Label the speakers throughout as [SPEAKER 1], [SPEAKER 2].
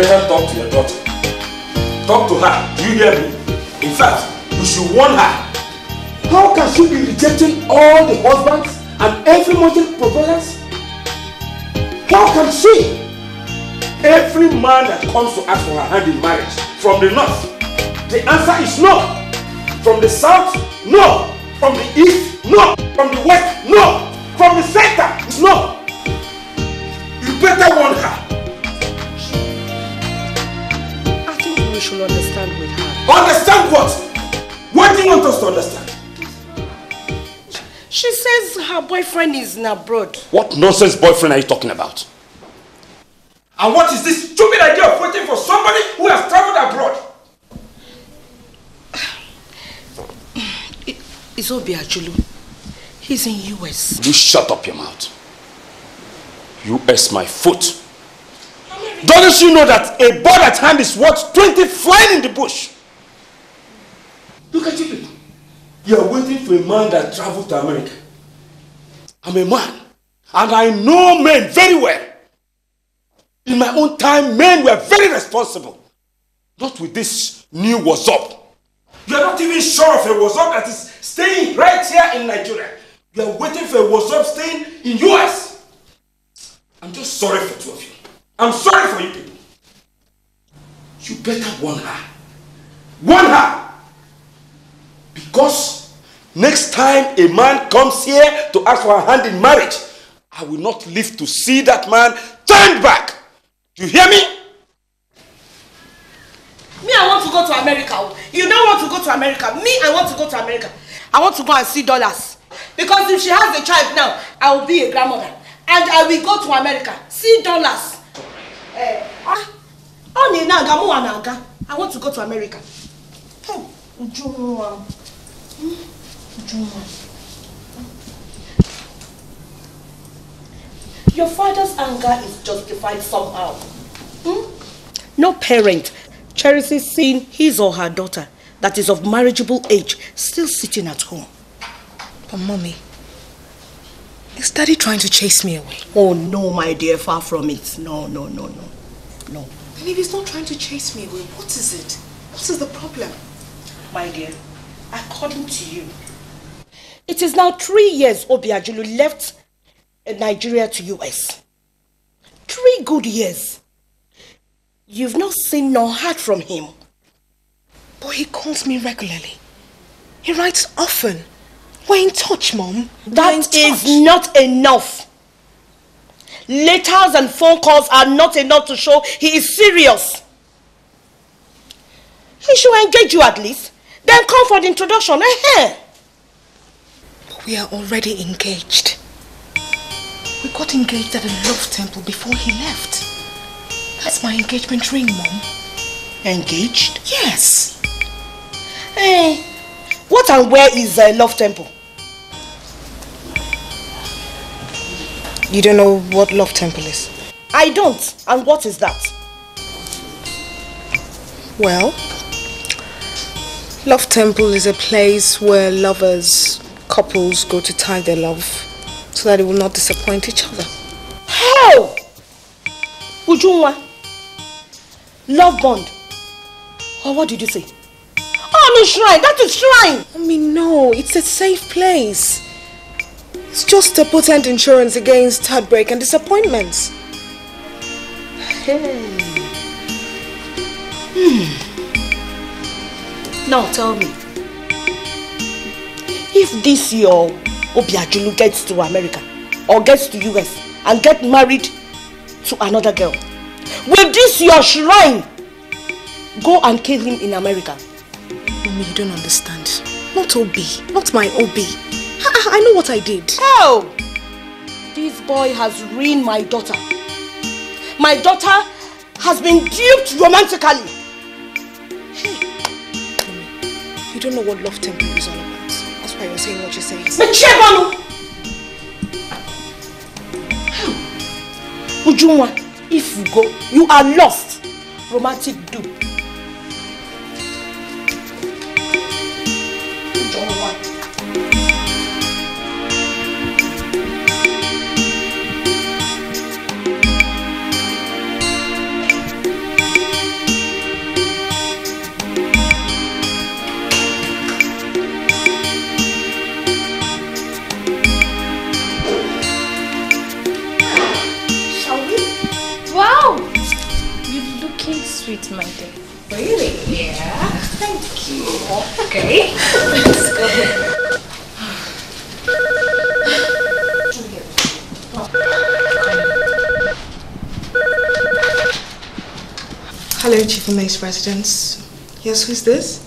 [SPEAKER 1] better talk to your daughter. Talk to her. Do you hear me? In fact, you should warn her. How can she be rejecting all the husbands and every monthly proposals? How can she? Every man that comes to ask for her hand in marriage, from the north, the answer is no. From the south, no. From the east, no. From the west, no. From the center, it's no. You better warn her.
[SPEAKER 2] I think we should understand with her.
[SPEAKER 1] Understand what? What do you want us to understand?
[SPEAKER 2] She says her boyfriend is in abroad.
[SPEAKER 1] What nonsense boyfriend are you talking about? And what is this stupid idea of waiting for somebody who has traveled abroad?
[SPEAKER 2] It's Obiajulu. He's in US.
[SPEAKER 1] You shut up your mouth. US my foot. Don't you know that a bird at hand is worth 20 flying in the bush? Look at you people. You are waiting for a man that traveled to America. I'm a man. And I know men very well. In my own time, men were very responsible. Not with this new WhatsApp. You are not even sure of a WhatsApp that is staying right here in Nigeria. You are waiting for a WhatsApp staying in US. I'm just sorry for two of you. I'm sorry for you people. You better warn her. Warn her! Because next time a man comes here to ask for her hand in marriage, I will not live to see that man turned back. You hear me?
[SPEAKER 2] Me, I want to go to America. You don't want to go to America. Me, I want to go to America. I want to go and see dollars. Because if she has a child now, I will be a grandmother. And I will go to America. See dollars. I want to go to America. Your father's anger is justified somehow. No parent cherishes seeing his or her daughter that is of marriageable age still sitting at home.
[SPEAKER 3] But Mommy, is Daddy trying to chase me away?
[SPEAKER 2] Oh no, my dear, far from it. No.
[SPEAKER 3] And if he's not trying to chase me away, what is it? What is the problem?
[SPEAKER 2] My dear, according to you, it is now 3 years Obiajulu left Nigeria to US. 3 good years. You've not seen nor heard from him.
[SPEAKER 3] But he calls me regularly. He writes often. We're in touch, Mom.
[SPEAKER 2] That is not enough. Letters and phone calls are not enough to show he is serious. He should engage you at least. Then come for the introduction.
[SPEAKER 3] But we are already engaged. We got engaged at a love temple before he left. That's my engagement ring, Mom.
[SPEAKER 2] Engaged?
[SPEAKER 3] Yes.
[SPEAKER 2] Hey, what and where is Love Temple?
[SPEAKER 3] You don't know what Love Temple is?
[SPEAKER 2] I don't. And what is that?
[SPEAKER 3] Well, Love Temple is a place where lovers, couples go to tie their love so that it will not disappoint each other.
[SPEAKER 2] How? Ujunwa? Love bond? Or what did you say? Oh, no, shrine. That is shrine.
[SPEAKER 3] I mean, no, it's a safe place. It's just a potent insurance against heartbreak and disappointments.
[SPEAKER 2] Hey. Now tell me, if this your Obiajulu gets to America or gets to US and get married to another girl, will this your shrine go and kill him in America?
[SPEAKER 3] Mommy, you don't understand. Not Obi, not my Obi. I know what I did.
[SPEAKER 2] Oh! This boy has ruined my daughter. My daughter has been duped romantically.
[SPEAKER 3] Hey, Mommy, you don't know what Love Temple is all about. That's why you're saying what you're saying.
[SPEAKER 2] Ujunwa, if you go, you are lost. Romantic dupe.
[SPEAKER 3] treat, my dear.
[SPEAKER 2] Really?
[SPEAKER 3] Yeah.
[SPEAKER 2] Thank you.
[SPEAKER 3] Okay. Let's go.
[SPEAKER 4] Hello, Chief of Mace residence. Yes, who's this?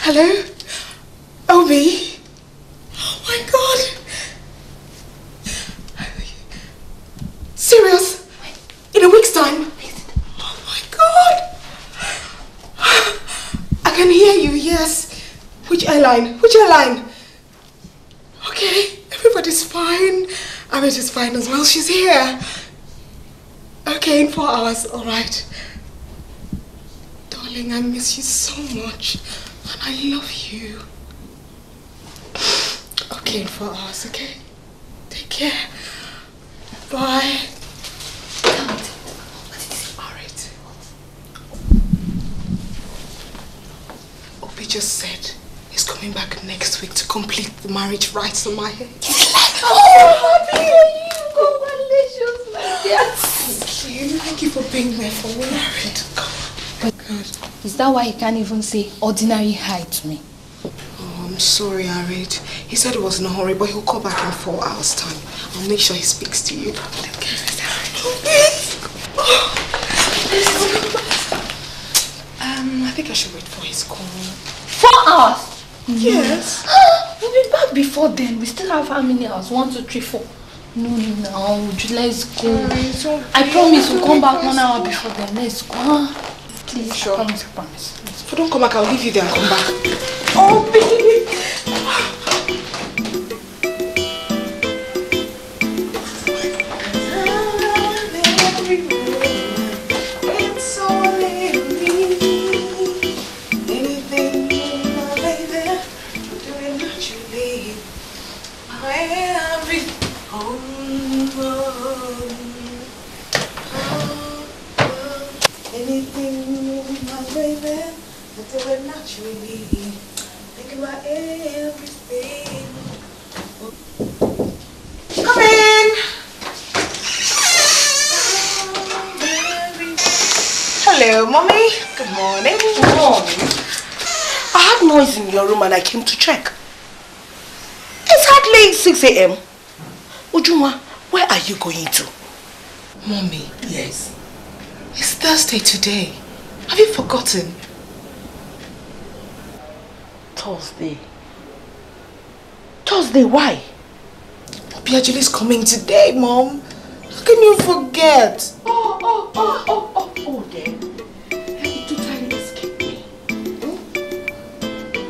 [SPEAKER 4] Hello? Obi? Oh my God! Serious? In a week's time? Oh my God! I can hear you, yes. Which airline? Which airline? Okay, everybody's fine. Amit is fine as well. She's here. Okay, in 4 hours. All right. Darling, I miss you so much. And I love you. Okay, in 4 hours, okay? Take care. Bye. All right. Obi just said he's coming back next week to complete the marriage rites on my head.
[SPEAKER 3] Oh, happy for you. Congratulations, my dear.
[SPEAKER 4] Thank you. Thank you for being there for me.
[SPEAKER 3] But is that why he can't even say ordinary hi to me?
[SPEAKER 4] Oh, I'm sorry, Arid. He said he was in a hurry, but he'll call back in 4 hours' time. I'll make sure he speaks to you. I think I should wait for his call.
[SPEAKER 3] 4 hours?
[SPEAKER 4] Yes.
[SPEAKER 3] We'll be back before then. We still have how many hours? 1, 2, 3, 4. No, let's go. I promise we'll come back 1 hour before then. Let's go. Please,
[SPEAKER 4] sure.
[SPEAKER 3] Promise.
[SPEAKER 4] If I don't come back, I'll leave you there and come back.
[SPEAKER 3] Oh, baby.
[SPEAKER 2] Hello, Mommy. Good morning. Good morning. I had noise in your room and I came to check. It's hardly 6 a.m. Ujuma, where are you going to?
[SPEAKER 4] Mommy.
[SPEAKER 2] Yes.
[SPEAKER 4] It's Thursday today. Have you forgotten?
[SPEAKER 2] Thursday. Thursday, why?
[SPEAKER 4] Obiajuli's coming today, Mom. How can you forget?
[SPEAKER 2] Oh, dear. It totally escaped me.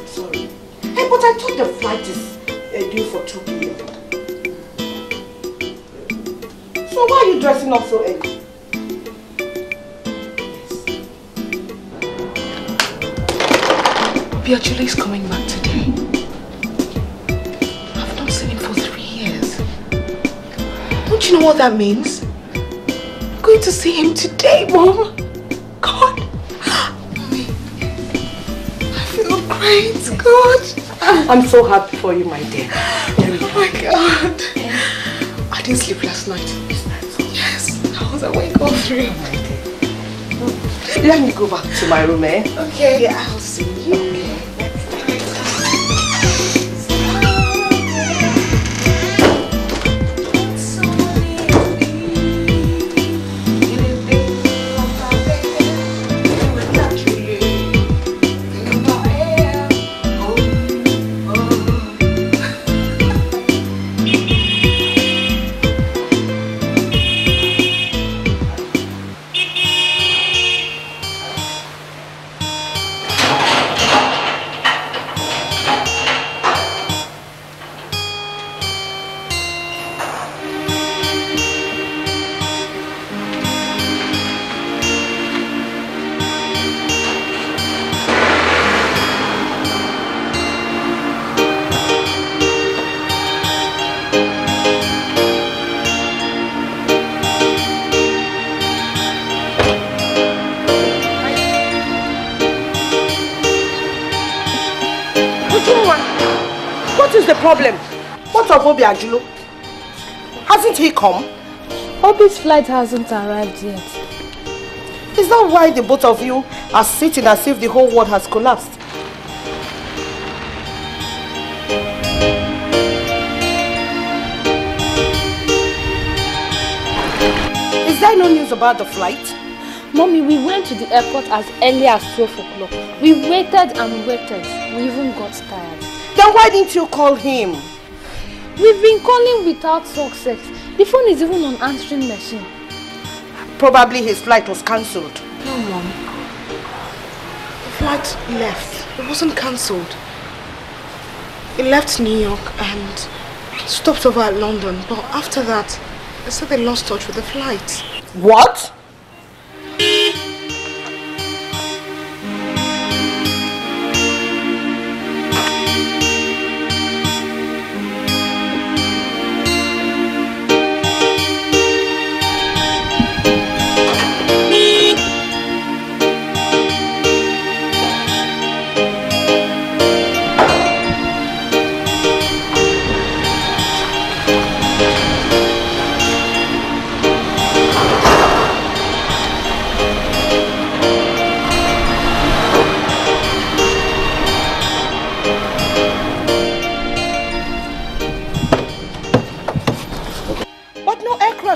[SPEAKER 2] Sorry. Hey, but I thought the flight is due for 2 p.m. So why are you dressing up so early?
[SPEAKER 4] Obiajuli's coming back today. I've not seen him for 3 years. Don't you know what that means? I'm going to see him today, Mom. God. Mommy. I feel great. God.
[SPEAKER 2] I'm so happy for you, my dear.
[SPEAKER 4] Oh my God. I didn't sleep last night. Yes. I was awake all through.
[SPEAKER 2] Let me go back to my room, eh?
[SPEAKER 4] Okay. Yeah, I'll see you.
[SPEAKER 2] Okay. problem? What of Obiajulu? Hasn't he come?
[SPEAKER 3] Obi's flight hasn't arrived yet.
[SPEAKER 2] Is that why the both of you are sitting as if the whole world has collapsed? Is there no news about the flight?
[SPEAKER 3] Mommy, we went to the airport as early as 12 o'clock. We waited and waited. We even got tired.
[SPEAKER 2] Then why didn't you call him?
[SPEAKER 3] We've been calling without success. The phone is even on answering machine.
[SPEAKER 2] Probably his flight was cancelled.
[SPEAKER 4] No, Mom. The flight left. It wasn't cancelled. It left New York and stopped over at London. But after that, they said they lost touch with the flight.
[SPEAKER 2] What?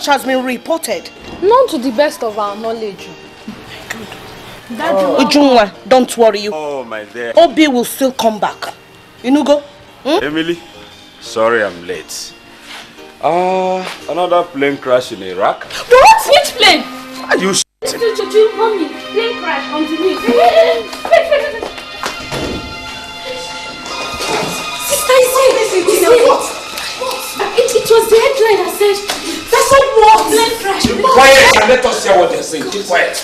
[SPEAKER 2] Has been reported.
[SPEAKER 3] None to the best of our knowledge.
[SPEAKER 2] Good. Ujunwa, don't worry.
[SPEAKER 1] Oh my dear.
[SPEAKER 2] Obi will still come back. Inugo?
[SPEAKER 1] Emily, sorry I'm late. Another plane crash in Iraq.
[SPEAKER 3] What? Which plane?
[SPEAKER 1] Are you
[SPEAKER 3] Mommy, plane crash on the news. Sister, it was the headline that said that's what plane crash.
[SPEAKER 1] Be quiet and let us hear what they're saying. Keep quiet.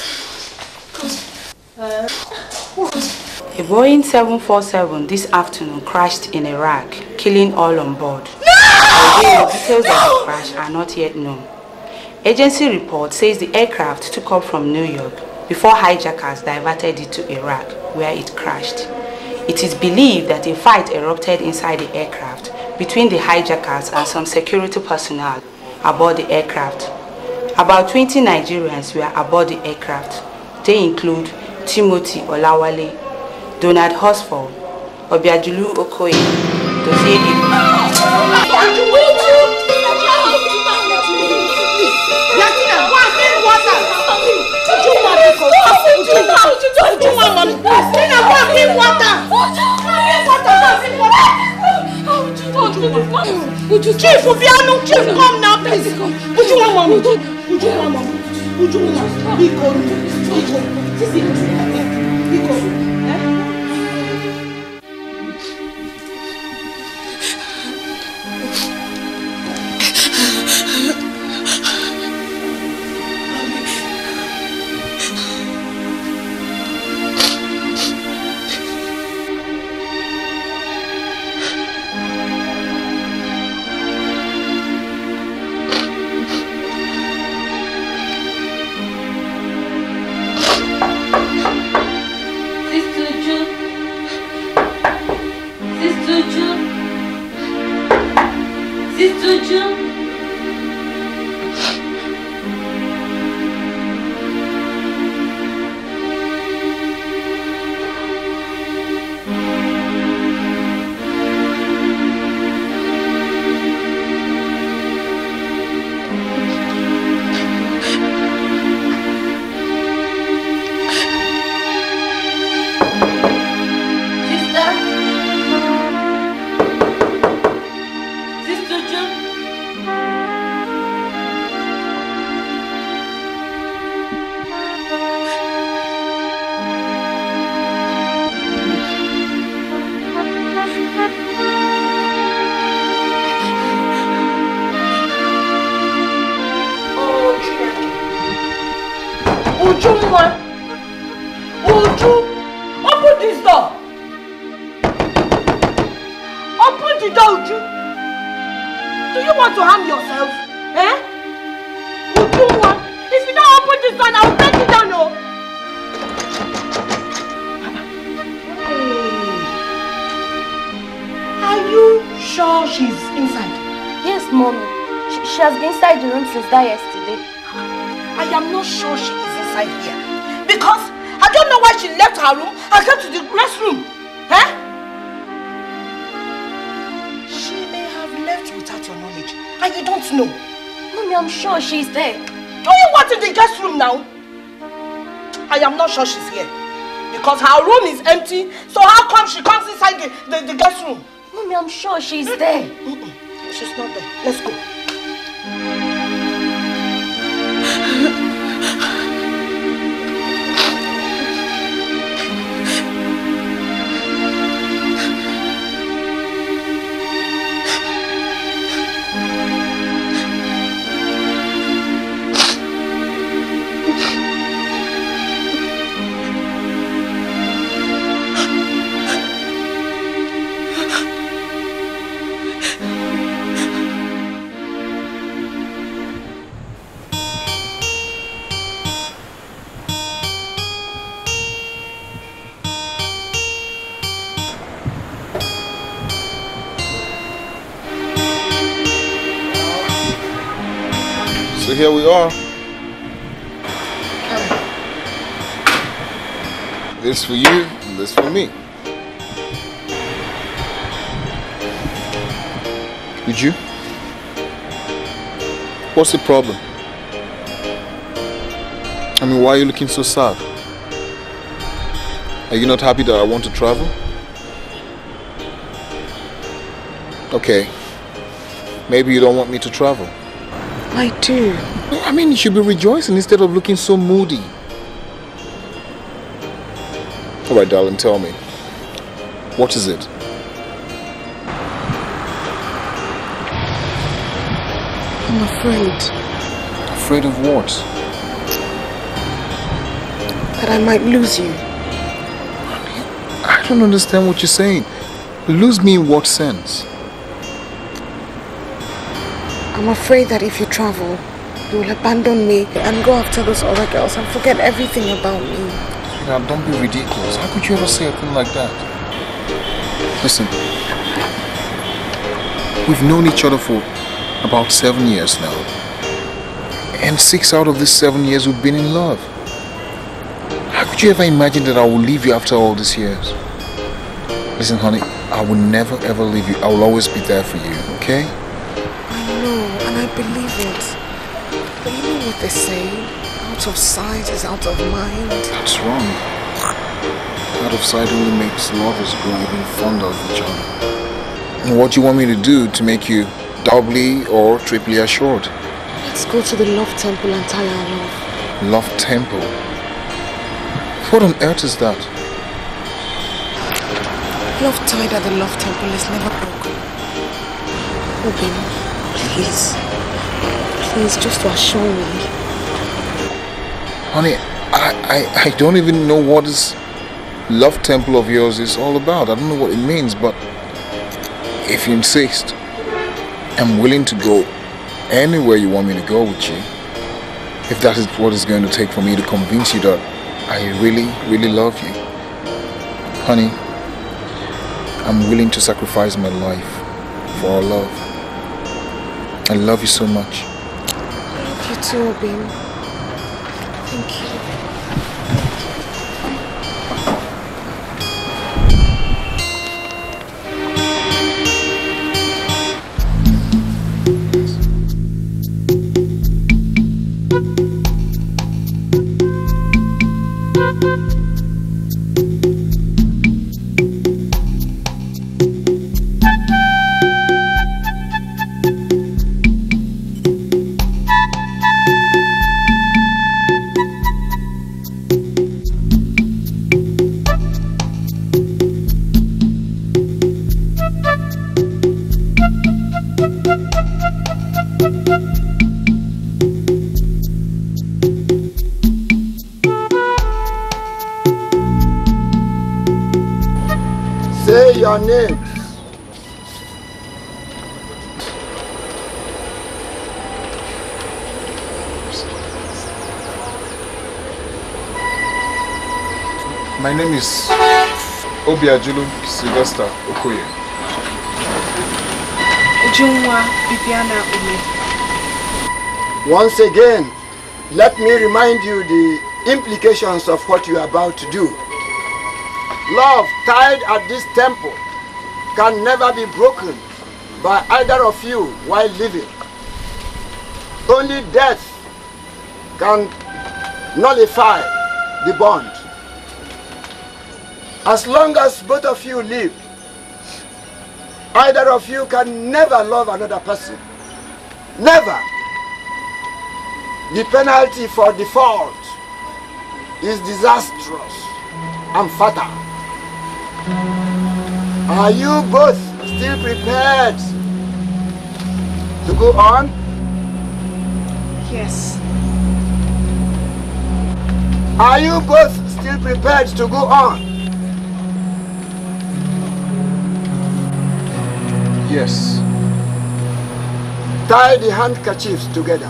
[SPEAKER 5] A Boeing 747 this afternoon crashed in Iraq, killing all on board.
[SPEAKER 2] No!
[SPEAKER 5] The details of the crash are not yet known. Agency report says the aircraft took off from New York before hijackers diverted it to Iraq, where it crashed. It is believed that a fight erupted inside the aircraft between the hijackers and some security personnel aboard the aircraft. About 20 Nigerians were aboard the aircraft. They include Timothy Olawale, Donald Hosford, Obiajulu Okoye, Dozie
[SPEAKER 2] Chief, Chief, come now, please. Would you want mommy? Would you want mommy? Would you want
[SPEAKER 3] she has been inside the room since that yesterday.
[SPEAKER 2] I am not sure she is inside here. Because I don't know why she left her room and came to the restroom. Huh? She may have left without your knowledge. And you don't know.
[SPEAKER 3] Mommy, I'm sure she's there.
[SPEAKER 2] Do you want in the guest room now? I am not sure she's here. Because her room is empty. So how come she comes inside the guest room?
[SPEAKER 3] Mommy, I'm sure she's there.
[SPEAKER 2] She's not there. Let's go.
[SPEAKER 6] So here we are. This for you, and this for me. Did you? What's the problem? I mean, why are you looking so sad? Are you not happy that I want to travel? Okay. Maybe you don't want me to travel.
[SPEAKER 4] I do.
[SPEAKER 6] I mean, you should be rejoicing instead of looking so moody. Alright, darling, tell me. What is it?
[SPEAKER 4] I'm afraid.
[SPEAKER 6] Afraid of what?
[SPEAKER 4] That I might lose you.
[SPEAKER 6] I don't understand what you're saying. Lose me in what sense?
[SPEAKER 4] I'm afraid that if you travel, you will abandon me and go after those other girls and forget everything about me.
[SPEAKER 6] Now, don't be ridiculous. How could you ever say a thing like that? Listen, we've known each other for about 7 years now. And 6 out of these 7 years we've been in love. How could you ever imagine that I will leave you after all these years? Listen, honey, I will never ever leave you. I will always be there for you, okay?
[SPEAKER 4] I believe it. But you know what they say? Out of sight is out of mind.
[SPEAKER 6] That's wrong. Out of sight only makes lovers grow even fonder of each other. And what do you want me to do to make you doubly or triply assured?
[SPEAKER 4] Let's go to the love temple and tie our love.
[SPEAKER 6] Love temple? What on earth is that?
[SPEAKER 4] Love tied at the love temple is never broken. Obin, please. Please, just to assure me.
[SPEAKER 6] Honey, I don't even know what this love temple of yours is all about. I don't know what it means, but if you insist, I'm willing to go anywhere you want me to go with you. If that is what it's going to take for me to convince you that I really, really love you. Honey, I'm willing to sacrifice my life for our love. I love you so much.
[SPEAKER 4] You too, Obin. Thank you.
[SPEAKER 1] Say your name.
[SPEAKER 6] My name is Obiajulu Sylvester Okoye.
[SPEAKER 4] Ujunwa Bibiana Ume.
[SPEAKER 7] Once again, let me remind you the implications of what you are about to do. Love tied at this temple can never be broken by either of you while living. Only death can nullify the bond. As long as both of you live, either of you can never love another person. Never. The penalty for default is disastrous and fatal. Are you both still prepared to go on?
[SPEAKER 4] Yes.
[SPEAKER 7] Are you both still prepared to go on?
[SPEAKER 6] Yes.
[SPEAKER 7] Tie the handkerchiefs together.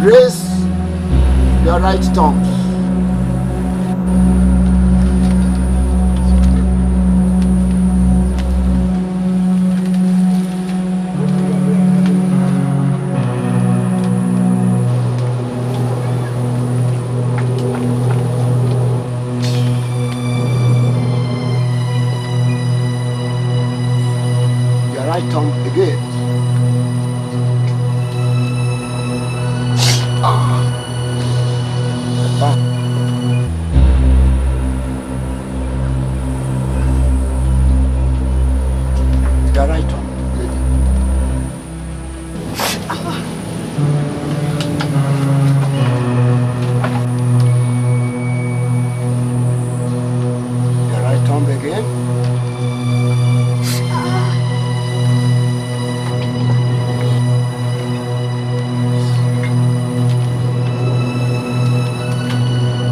[SPEAKER 7] Raise your right thumbs. Your right thumb again. Your right thumb. Your right thumb again.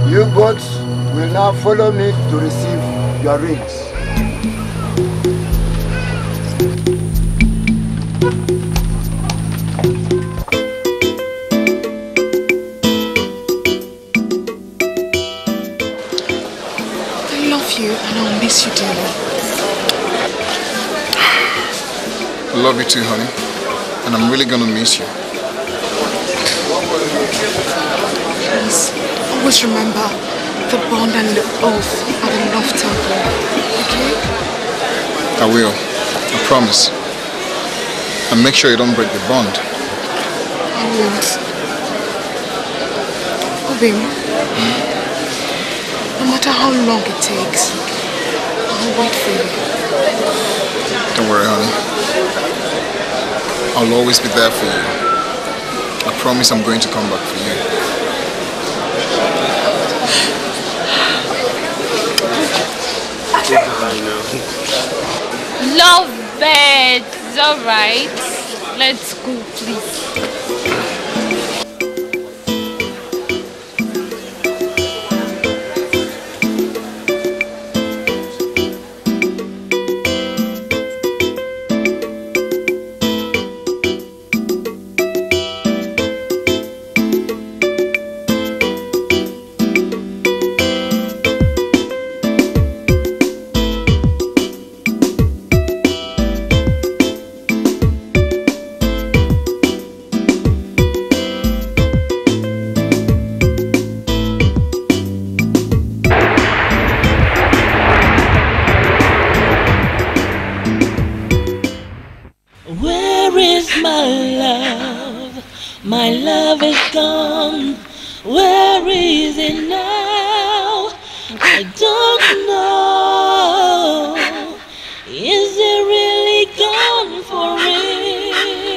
[SPEAKER 7] You both will now follow me to receive your rings.
[SPEAKER 4] I love you and I'll miss you dearly.
[SPEAKER 6] I love you too, honey. And I'm really gonna miss you.
[SPEAKER 4] Please, always remember the bond and the oath at the love temple, okay?
[SPEAKER 6] I will. I promise. And make sure you don't break the bond.
[SPEAKER 4] I won't. Obim, no matter how long it takes, I'll wait for you.
[SPEAKER 6] Don't worry, honey. I'll always be there for you. I promise I'm going to come back for you.
[SPEAKER 3] Love birds, alright. Let's go, please.
[SPEAKER 8] Where is my love? My love is gone. Where is it now? I don't know. Is it really gone for real?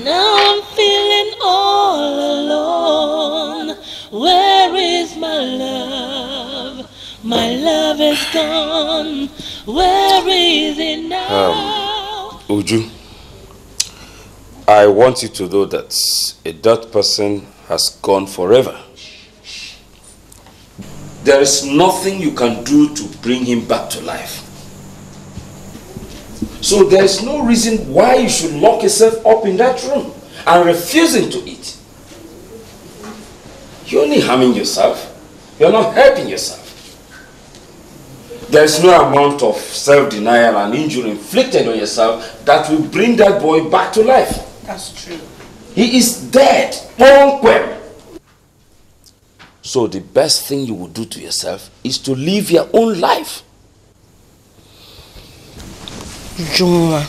[SPEAKER 8] Now I'm feeling all alone. Where is my love? My love is gone. Where is it now?
[SPEAKER 1] Uju, I want you to know that a dead person has gone forever. There is nothing you can do to bring him back to life. So there's no reason why you should lock yourself up in that room and refusing to eat. You're only harming yourself. You're not helping yourself. There's no amount of self-denial and injury inflicted on yourself that will bring that boy back to life.
[SPEAKER 2] That's true.
[SPEAKER 1] He is dead. Unquestioned. So the best thing you will do to yourself is to live your own life.
[SPEAKER 2] Juma,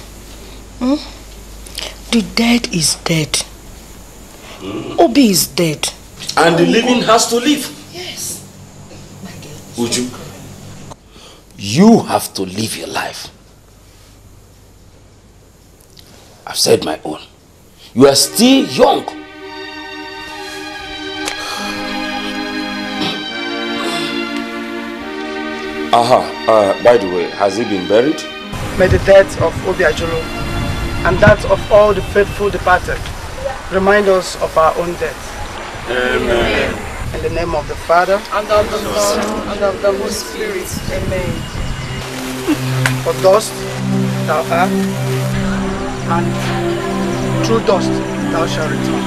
[SPEAKER 2] the dead is dead. Obi is dead.
[SPEAKER 1] And the living has to live.
[SPEAKER 2] Yes.
[SPEAKER 1] Would you? You have to live your life. I've said my own. You are still young. By the way, has he been buried?
[SPEAKER 9] May the death of Obi Ajulu and that of all the faithful departed remind us of our own death.
[SPEAKER 1] Amen.
[SPEAKER 9] In the name of the Father,
[SPEAKER 3] And of the Son, and of the Holy Spirit. Amen.
[SPEAKER 9] for dust thou art, and through dust thou shalt return.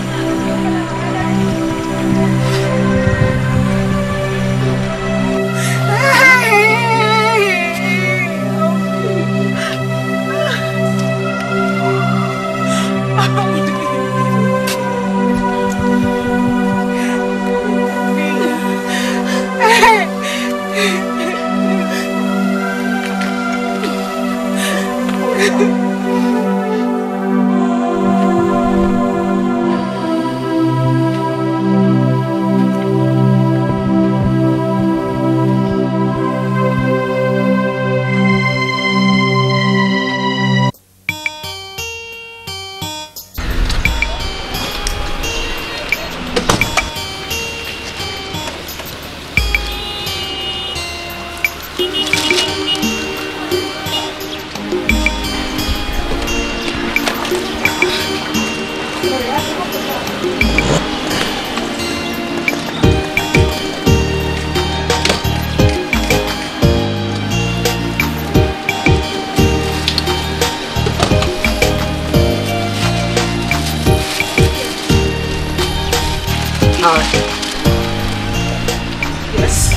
[SPEAKER 2] Yes.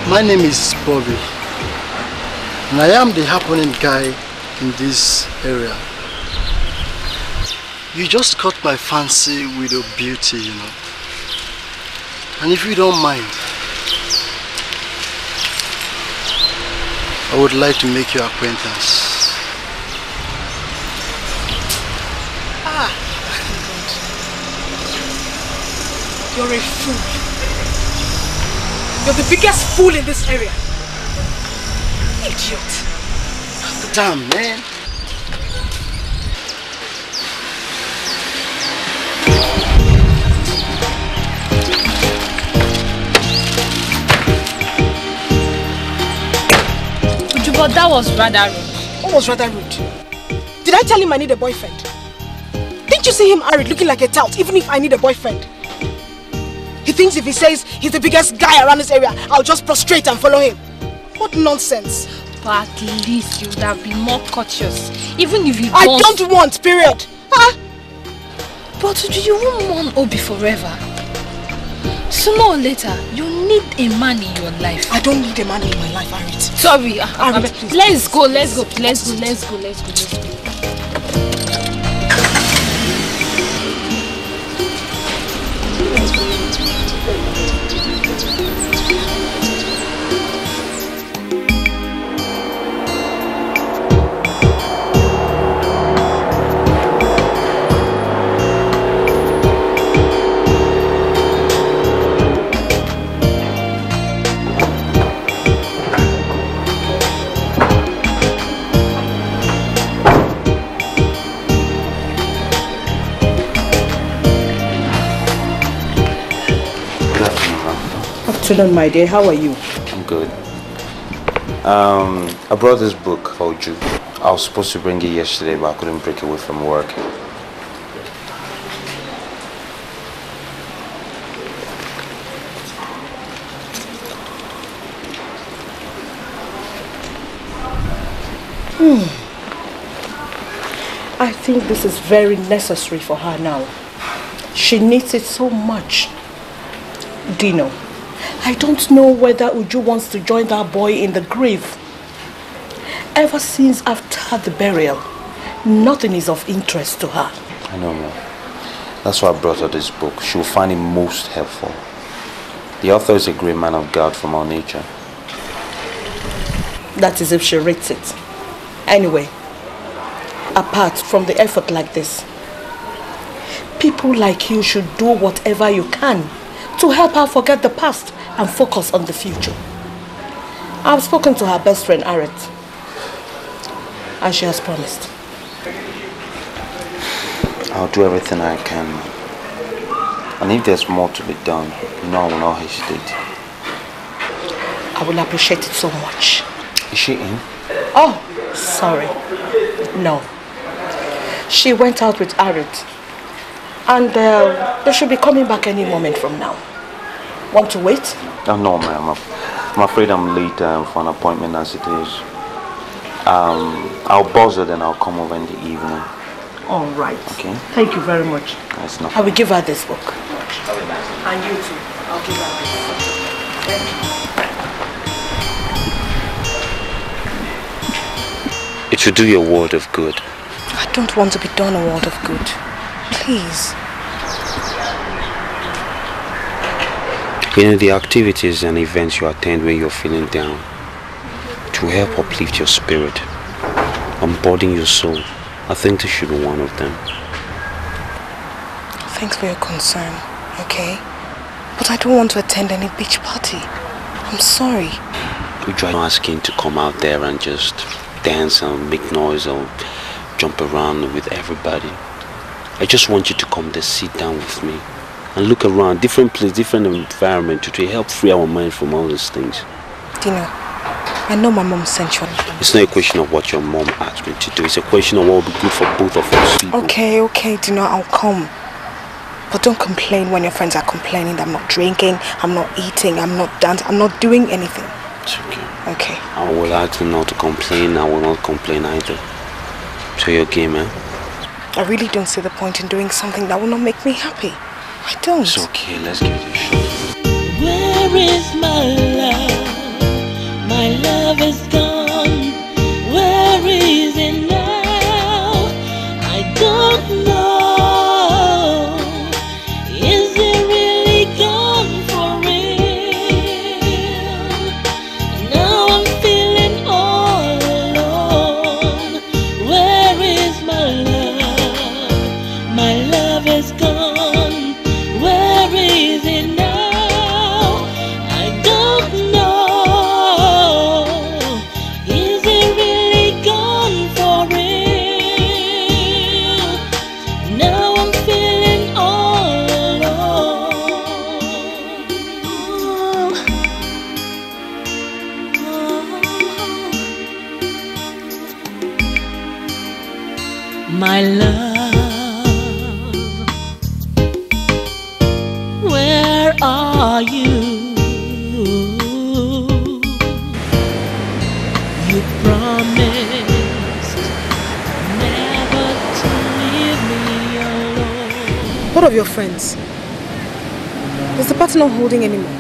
[SPEAKER 9] My name is Bobby, and I am the happening guy in this area. You just caught my fancy with your beauty, you know. And if you don't mind, I would like to make your acquaintance.
[SPEAKER 2] Ah, you're a fool. You're the biggest fool in this area. Idiot.
[SPEAKER 9] Damn, man.
[SPEAKER 3] But that was rather rude.
[SPEAKER 2] What was rather rude? Did I tell him I need a boyfriend? Didn't you see him arid looking like a tout even if I need a boyfriend? He thinks if he says he's the biggest guy around this area, I'll just prostrate and follow him. What nonsense.
[SPEAKER 3] But at least you would have been more cautious. Even if you don't...
[SPEAKER 2] I don't want, period. Huh?
[SPEAKER 3] But you won't want Obi forever. Sooner or later, you need a man in your life.
[SPEAKER 2] I don't need a man in my life, Arit.
[SPEAKER 3] Sorry,
[SPEAKER 2] Arit, please.
[SPEAKER 3] Let's go.
[SPEAKER 2] Afternoon, my dear. How are you?
[SPEAKER 10] I'm good. I brought this book for you. I was supposed to bring it yesterday, but I couldn't break away from work.
[SPEAKER 2] I think this is very necessary for her now. She needs it so much. Dino, I don't know whether Uju wants to join that boy in the grave. Ever since after the burial, nothing is of interest to her.
[SPEAKER 10] I know, Mom. That's why I brought her this book. She will find it most helpful. The author is a great man of God from our nature.
[SPEAKER 2] That is if she reads it. Anyway, apart from the effort like this, people like you should do whatever you can to help her forget the past and focus on the future. I've spoken to her best friend, Aret, as she has promised.
[SPEAKER 10] I'll do everything I can. And if there's more to be done, you know I will not hesitate.
[SPEAKER 2] I will appreciate it so much.
[SPEAKER 10] Is she in?
[SPEAKER 2] Oh, sorry. No. She went out with Aret. And they should be coming back any moment from now. Want to wait?
[SPEAKER 10] Oh, no, ma'am. I'm afraid I'm late for an appointment as it is. I'll buzz her, then I'll come over in the evening.
[SPEAKER 2] All right.
[SPEAKER 10] Okay.
[SPEAKER 2] Thank you very much.
[SPEAKER 10] That's not.
[SPEAKER 2] I will give her this book. And you too. I'll give her this book. Thank you.
[SPEAKER 10] It should do you a world of good.
[SPEAKER 2] I don't want to be done a world of good. Please.
[SPEAKER 10] You know, the activities and events you attend when you're feeling down to help uplift your spirit, unburden your soul, I think this should be one of them.
[SPEAKER 2] Thanks for your concern, okay? But I don't want to attend any beach party. I'm sorry.
[SPEAKER 10] Would you asking to come out there and just dance and make noise or jump around with everybody? I just want you to come there, sit down with me and look around, different place, different environment to help free our mind from all these things.
[SPEAKER 2] Dino, I know my mom sent you.
[SPEAKER 10] It's not a question of what your mom asked me to do. It's a question of what will be good for both of us.
[SPEAKER 2] Okay, Dino, I'll come. But don't complain when your friends are complaining that I'm not drinking, I'm not eating, I'm not dancing, I'm not doing anything.
[SPEAKER 10] It's okay.
[SPEAKER 2] Okay.
[SPEAKER 10] I will ask them not to complain. I will not complain either. So you're okay, man?
[SPEAKER 2] I really don't see the point in doing something that will not make me happy. I don't.
[SPEAKER 10] It's okay, let's give it a shot.
[SPEAKER 8] Where is my love? My love is gone. Where is it now? I don't know. Is it really gone for real? Now I'm feeling all alone. Where is my love? My love is gone. Where is it now? I don't know. Is it really gone for real? Now I'm feeling all alone. My love, where are you? You promised never to leave me alone.
[SPEAKER 2] What of your friends? Is the party not holding anymore?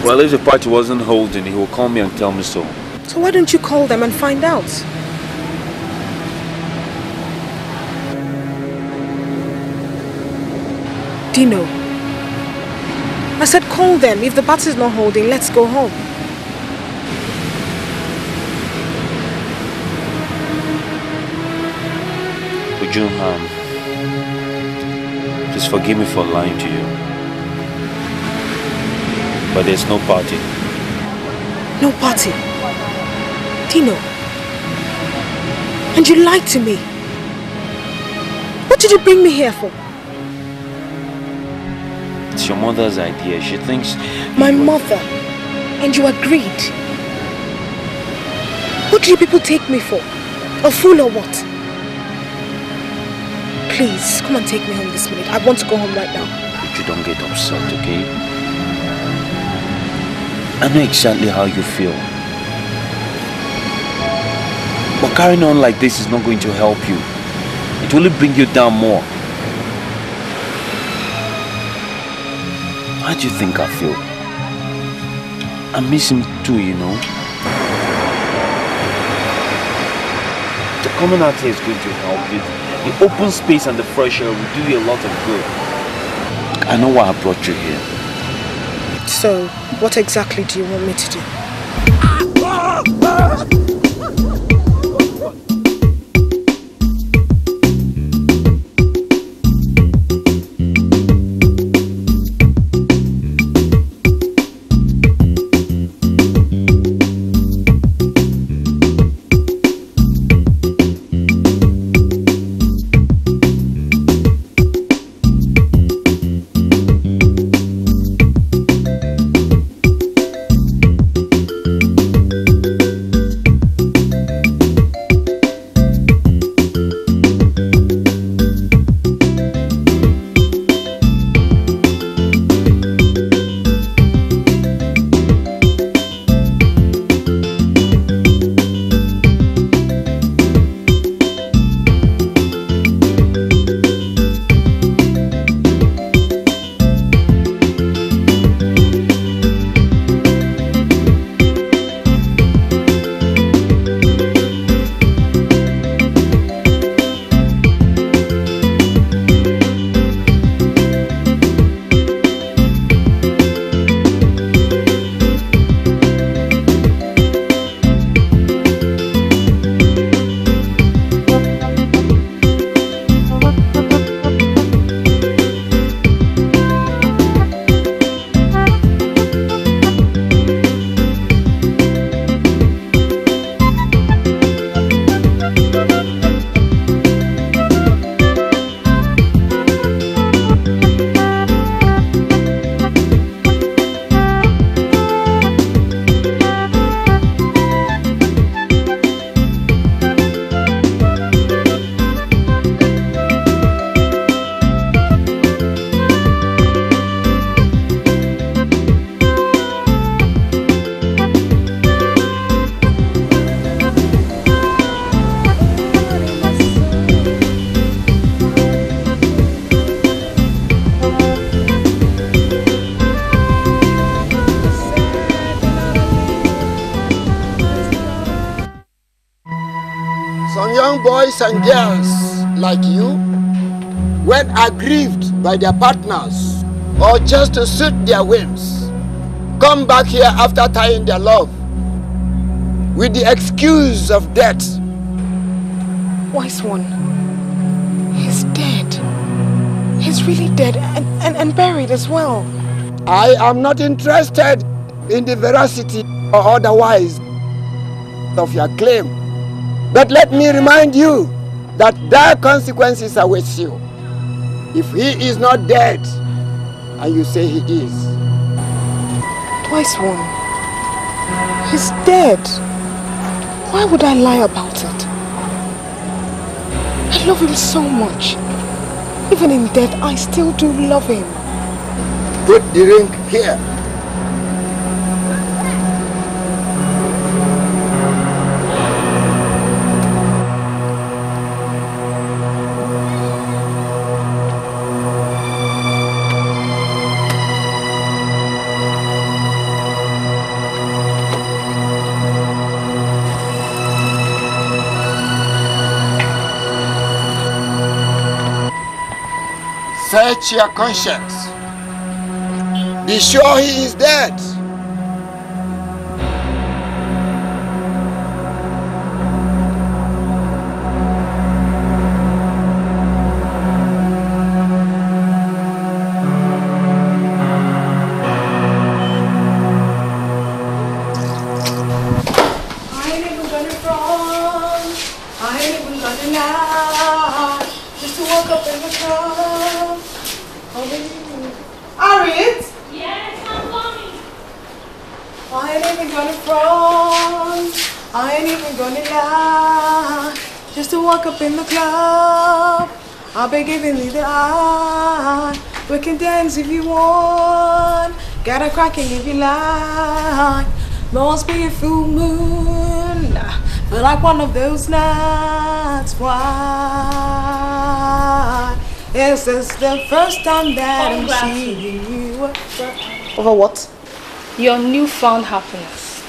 [SPEAKER 11] Well, if the party wasn't holding, he will call me and tell me so.
[SPEAKER 2] So why don't you call them and find out? Dino, I said call them. If the party is not holding, let's go home.
[SPEAKER 10] Ujun, please forgive me for lying to you. But there's no party.
[SPEAKER 2] No party? Dino, and you lied to me. What did you bring me here for?
[SPEAKER 10] It's your mother's idea. She thinks...
[SPEAKER 2] My mother? And you agreed? What do you people take me for? A fool or what? Please, come and take me home this minute. I want to go home right now.
[SPEAKER 10] But you don't get upset, okay? I know exactly how you feel.
[SPEAKER 11] Carrying on like this is not going to help you. It will only bring you down more. How do you think I feel? I miss him too, you know. The coming out here is going to help you. The open space and the fresh air will do you a lot of good. I know why I brought you here.
[SPEAKER 2] So, what exactly do you want me to do?
[SPEAKER 7] Boys and girls like you, when aggrieved by their partners or just to suit their whims, come back here after tying their love with the excuse of death.
[SPEAKER 4] Wise one, he's dead. He's really dead and buried as well.
[SPEAKER 7] I am not interested in the veracity or otherwise of your claim. But let me remind you that dire consequences await you. If he is not dead, and you say he is.
[SPEAKER 4] Twice one. He's dead. Why would I lie about it? I love him so much. Even in death, I still do love him.
[SPEAKER 7] Put the ring here. Search your conscience. Be sure he is dead.
[SPEAKER 4] I ain't even gonna run. I ain't even gonna lie. Just to walk up in the car. Harriet?
[SPEAKER 8] Yes, I'm coming.
[SPEAKER 4] I ain't even gonna front. I ain't even gonna lie. Just to walk up in the club. I'll be giving you the eye. We can dance if you want. Got a cracking if you like. Must be a full moon. Like one of those nights, why is this the first time that I'm seeing you? Over what?
[SPEAKER 3] Your newfound happiness.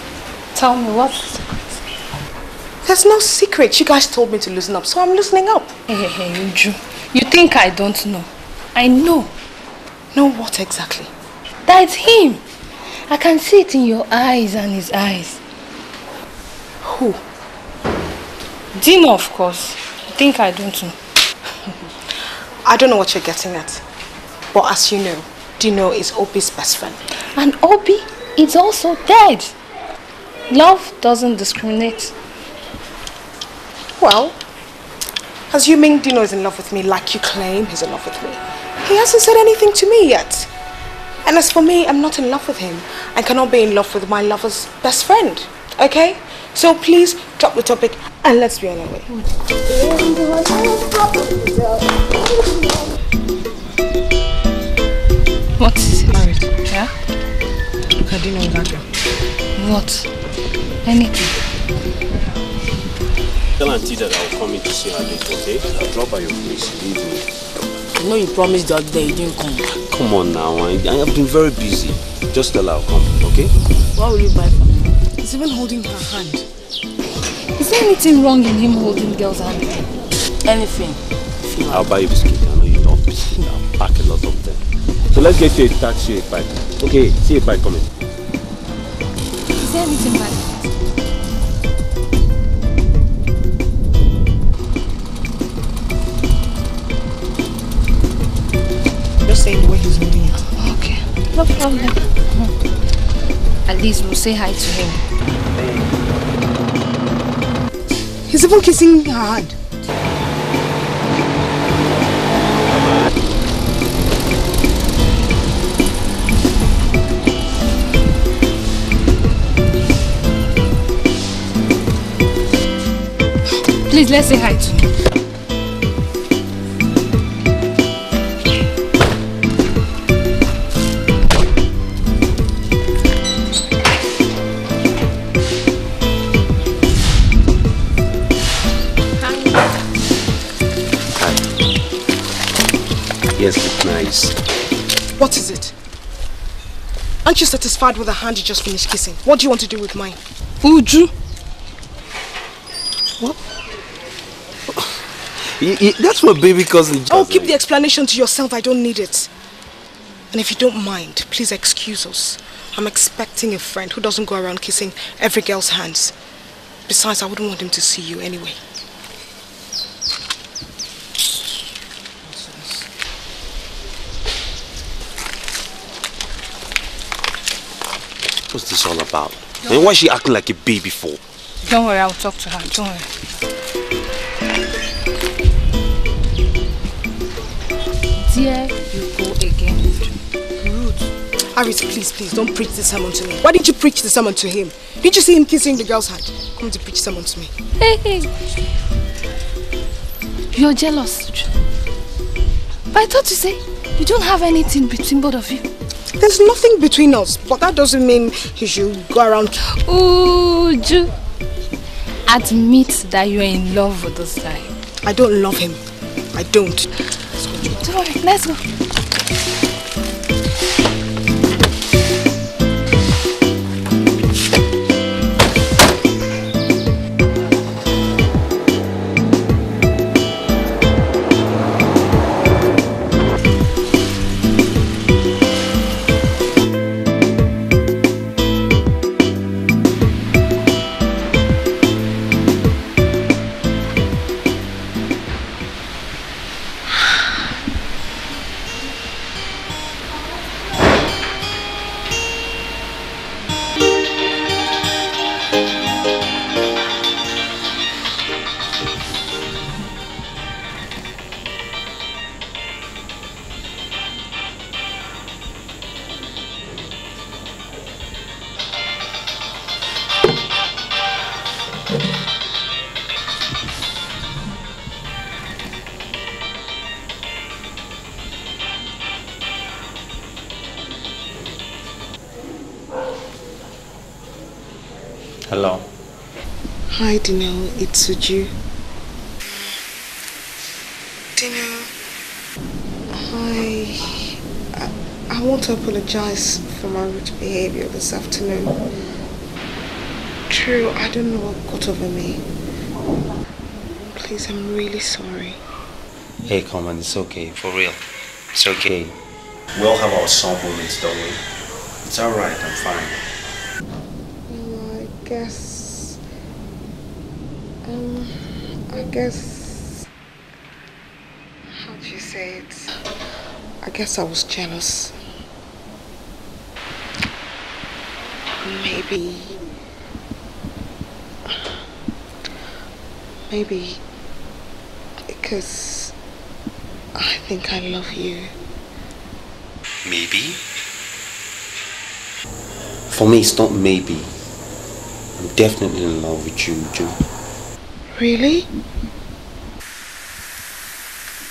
[SPEAKER 3] Tell me what's the secret?
[SPEAKER 4] There's no secret. You guys told me to loosen up, so I'm loosening up.
[SPEAKER 3] Hey, Uju. You think I don't know? I know.
[SPEAKER 4] Know what exactly?
[SPEAKER 3] That it's him. I can see it in your eyes and his eyes.
[SPEAKER 4] Who?
[SPEAKER 3] Dino, of course. You think I don't know?
[SPEAKER 4] I don't know what you're getting at. But as you know, Dino is Obi's best friend.
[SPEAKER 3] And Obi is also dead. Love doesn't discriminate.
[SPEAKER 4] Well, assuming Dino is in love with me like you claim he's in love with me, he hasn't said anything to me yet. And as for me, I'm not in love with him. I cannot be in love with my lover's best friend. Okay? So please drop the topic and let's be on our way.
[SPEAKER 3] What is it?
[SPEAKER 4] Married.
[SPEAKER 3] Yeah?
[SPEAKER 4] I didn't know that girl.
[SPEAKER 3] What? Anything.
[SPEAKER 10] Tell Auntie that I'll come in to see her later, okay? I'll drop by your place, leave me.
[SPEAKER 12] I know you promised the other day you didn't come.
[SPEAKER 10] Come on now, I have been very busy. Just tell her I'll come, okay?
[SPEAKER 12] What will you buy for me?
[SPEAKER 4] He's even holding her hand.
[SPEAKER 3] Is there anything wrong in him holding girls' hand?
[SPEAKER 12] Anything.
[SPEAKER 10] I'll buy you biscuit. I know you love biscuit. I'll pack a lot of them. So let's get you a taxi, a bike. Okay, see a bike coming.
[SPEAKER 3] Is there anything bad?
[SPEAKER 4] Just saying the way he's holding it.
[SPEAKER 3] Okay, no problem. At least we'll say hi to him.
[SPEAKER 4] He's even kissing her hand.
[SPEAKER 3] Please, let's say hi to him.
[SPEAKER 10] Yes, look nice.
[SPEAKER 4] What is it? Aren't you satisfied with the hand you just finished kissing? What do you want to do with mine?
[SPEAKER 3] Uju.
[SPEAKER 4] What?
[SPEAKER 10] That's my baby cousin.
[SPEAKER 4] Oh, keep the explanation to yourself. I don't need it. And if you don't mind, please excuse us. I'm expecting a friend who doesn't go around kissing every girl's hands. Besides, I wouldn't want him to see you anyway.
[SPEAKER 10] What's this all about? And why is she acting like a baby for?
[SPEAKER 3] Don't worry, I'll talk to her. Don't worry. There you go again.
[SPEAKER 4] Rude. Aris, please, don't preach the sermon to me. Why didn't you preach the sermon to him? Didn't you see him kissing the girl's hand? Come to preach sermon to me.
[SPEAKER 3] Hey. You're jealous. But I thought you say you don't have anything between both of you.
[SPEAKER 4] There's nothing between us, but that doesn't mean he should go around.
[SPEAKER 3] Uju, admit that you're in love with this guy.
[SPEAKER 4] I don't love him. I don't.
[SPEAKER 3] Don't worry, let's go.
[SPEAKER 4] Hi, Dino. It's Suju. Dino, I want to apologize for my rude behavior this afternoon. True, I don't know what got over me. Please, I'm really sorry.
[SPEAKER 10] Hey, come on, it's okay, for real. It's okay. We all have our some moments, don't we? It's alright, I'm fine.
[SPEAKER 4] Well, I guess, how do you say it? I guess I was jealous. Maybe because I think I love you.
[SPEAKER 10] Maybe? For me, it's not maybe. I'm definitely in love with you, Joe.
[SPEAKER 4] Really?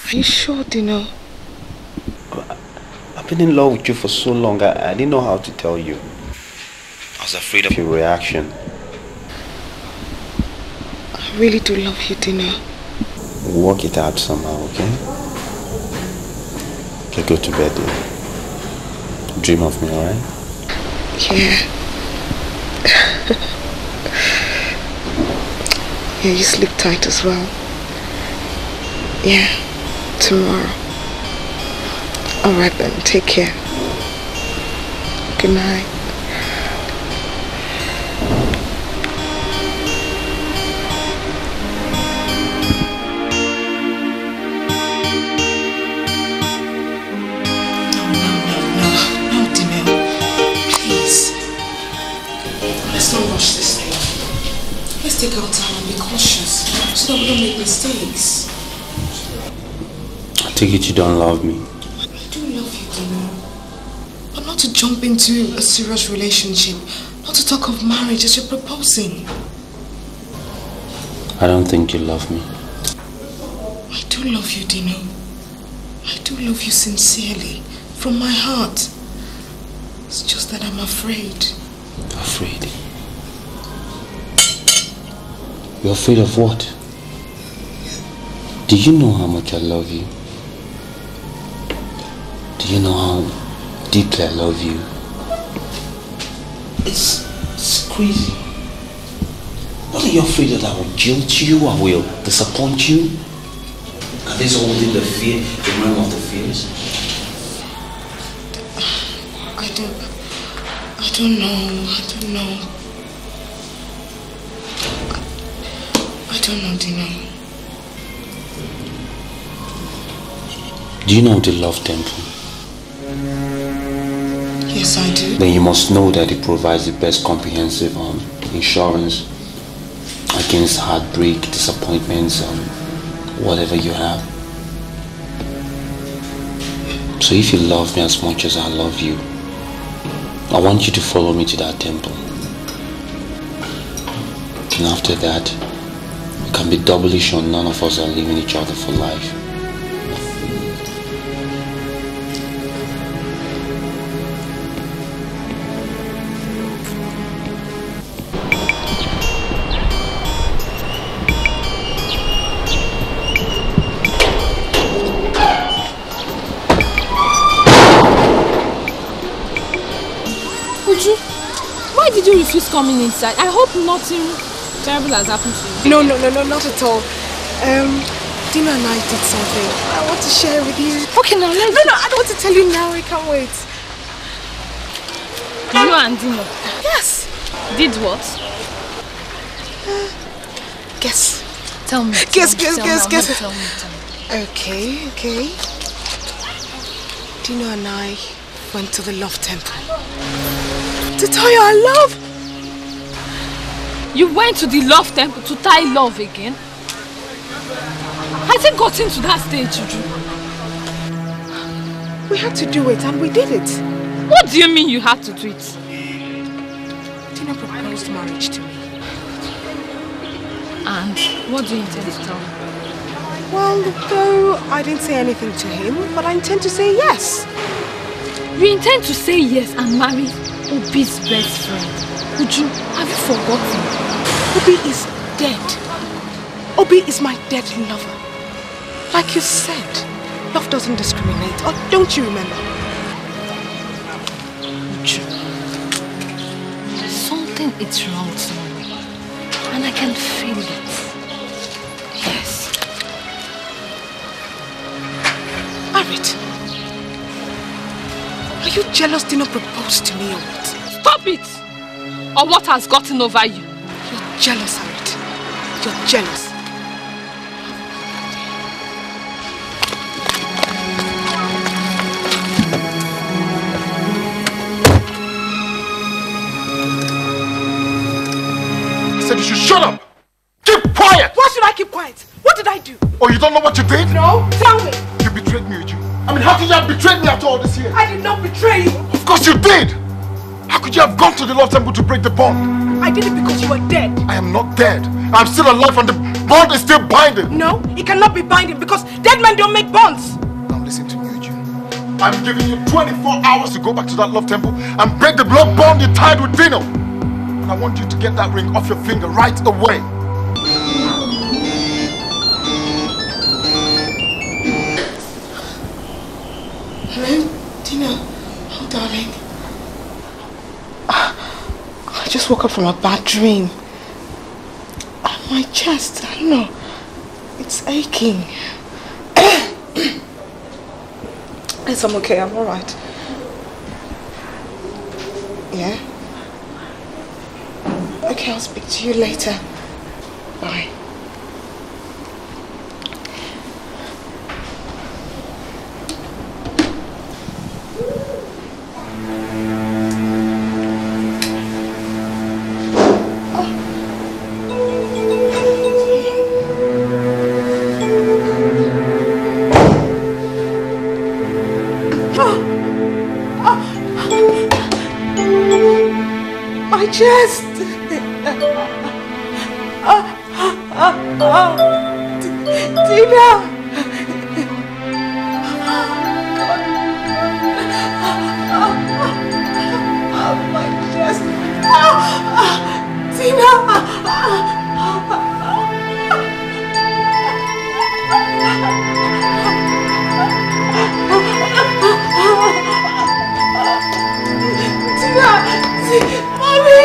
[SPEAKER 4] Are you sure, Dino?
[SPEAKER 10] I've been in love with you for so long, I didn't know how to tell you. I was afraid of your reaction.
[SPEAKER 4] I really do love you, Dino.
[SPEAKER 10] We'll work it out somehow, okay? Okay, go to bed, dear. Dream of me, alright?
[SPEAKER 4] Yeah. Yeah, you sleep tight as well. Yeah, tomorrow. Alright then, take care. Good night. Take our time and be cautious so that we don't make mistakes.
[SPEAKER 10] I take it you don't love me.
[SPEAKER 4] I do love you, Dino. But not to jump into a serious relationship, not to talk of marriage as you're proposing.
[SPEAKER 10] I don't think you love me.
[SPEAKER 4] I do love you, Dino. I do love you sincerely, from my heart. It's just that I'm afraid.
[SPEAKER 10] Afraid? You're afraid of what? Do you know how much I love you? Do you know how deeply I love you? It's crazy. What are you afraid that I will guilt you? I will disappoint you? Are this all within the realm of the fears?
[SPEAKER 4] I don't know. I don't know, Dino.
[SPEAKER 10] Do you know the Love Temple?
[SPEAKER 4] Yes, I do.
[SPEAKER 10] Then you must know that it provides the best comprehensive insurance against heartbreak, disappointments, whatever you have. So if you love me as much as I love you, I want you to follow me to that temple. And after that, we can be doubly sure none of us are leaving each other for life.
[SPEAKER 3] Why did you refuse coming inside? I hope nothing terrible has happened to you.
[SPEAKER 4] No, not at all. Dino and I did something. I want to share with you.
[SPEAKER 3] Okay, now let's...
[SPEAKER 4] No, I don't want to tell you now. I can't wait.
[SPEAKER 3] You and Dino?
[SPEAKER 4] Yes.
[SPEAKER 3] Did what?
[SPEAKER 4] Guess.
[SPEAKER 3] Tell me.
[SPEAKER 4] Guess.
[SPEAKER 3] Tell me.
[SPEAKER 4] Okay. Dino and I went to the Love Temple to tell you our love.
[SPEAKER 3] You went to the Love Temple to tie love again? Has it gotten to that stage, Juju?
[SPEAKER 4] We had to do it and we did it.
[SPEAKER 3] What do you mean you had to do it?
[SPEAKER 4] Dino proposed marriage to me.
[SPEAKER 3] And what do you intend to tell me?
[SPEAKER 4] Well, though I didn't say anything to him, but I intend to say yes.
[SPEAKER 3] You intend to say yes and marry Obi's best friend? Uju, have you forgotten?
[SPEAKER 4] Obi is dead. Obi is my dead lover. Like you said, love doesn't discriminate. Or don't you remember?
[SPEAKER 3] Something is wrong somewhere. And I can feel it. Yes.
[SPEAKER 4] Arit, are you jealous did not propose to me or what?
[SPEAKER 3] Stop it! Or what has gotten over you?
[SPEAKER 4] You're jealous, Arit. You're jealous.
[SPEAKER 6] I said you should shut up! Keep quiet!
[SPEAKER 4] Why should I keep quiet? What did I do?
[SPEAKER 6] Oh, you don't know what you did?
[SPEAKER 4] No, tell me.
[SPEAKER 6] You betrayed me, Uju. I mean, how could you have betrayed me after all this year?
[SPEAKER 4] I did not betray you.
[SPEAKER 6] Of course you did! How could you have gone to the Love Temple to break the bond?
[SPEAKER 4] I did it because you were dead.
[SPEAKER 6] I am not dead. I'm still alive and the bond is still binding.
[SPEAKER 4] No, it cannot be binding because dead men don't make bonds.
[SPEAKER 6] Now listen to me, Uju. I'm giving you 24 hours to go back to that Love Temple and break the blood bond you tied with Dino. And I want you to get that ring off your finger right away.
[SPEAKER 4] Hello, Dino. Oh, darling. I just woke up from a bad dream. My chest, I don't know. It's aching. Yes, I'm okay. I'm alright. Yeah? Okay, I'll speak to you later. Bye. My chest! Tina! My chest! Tina! Mommy!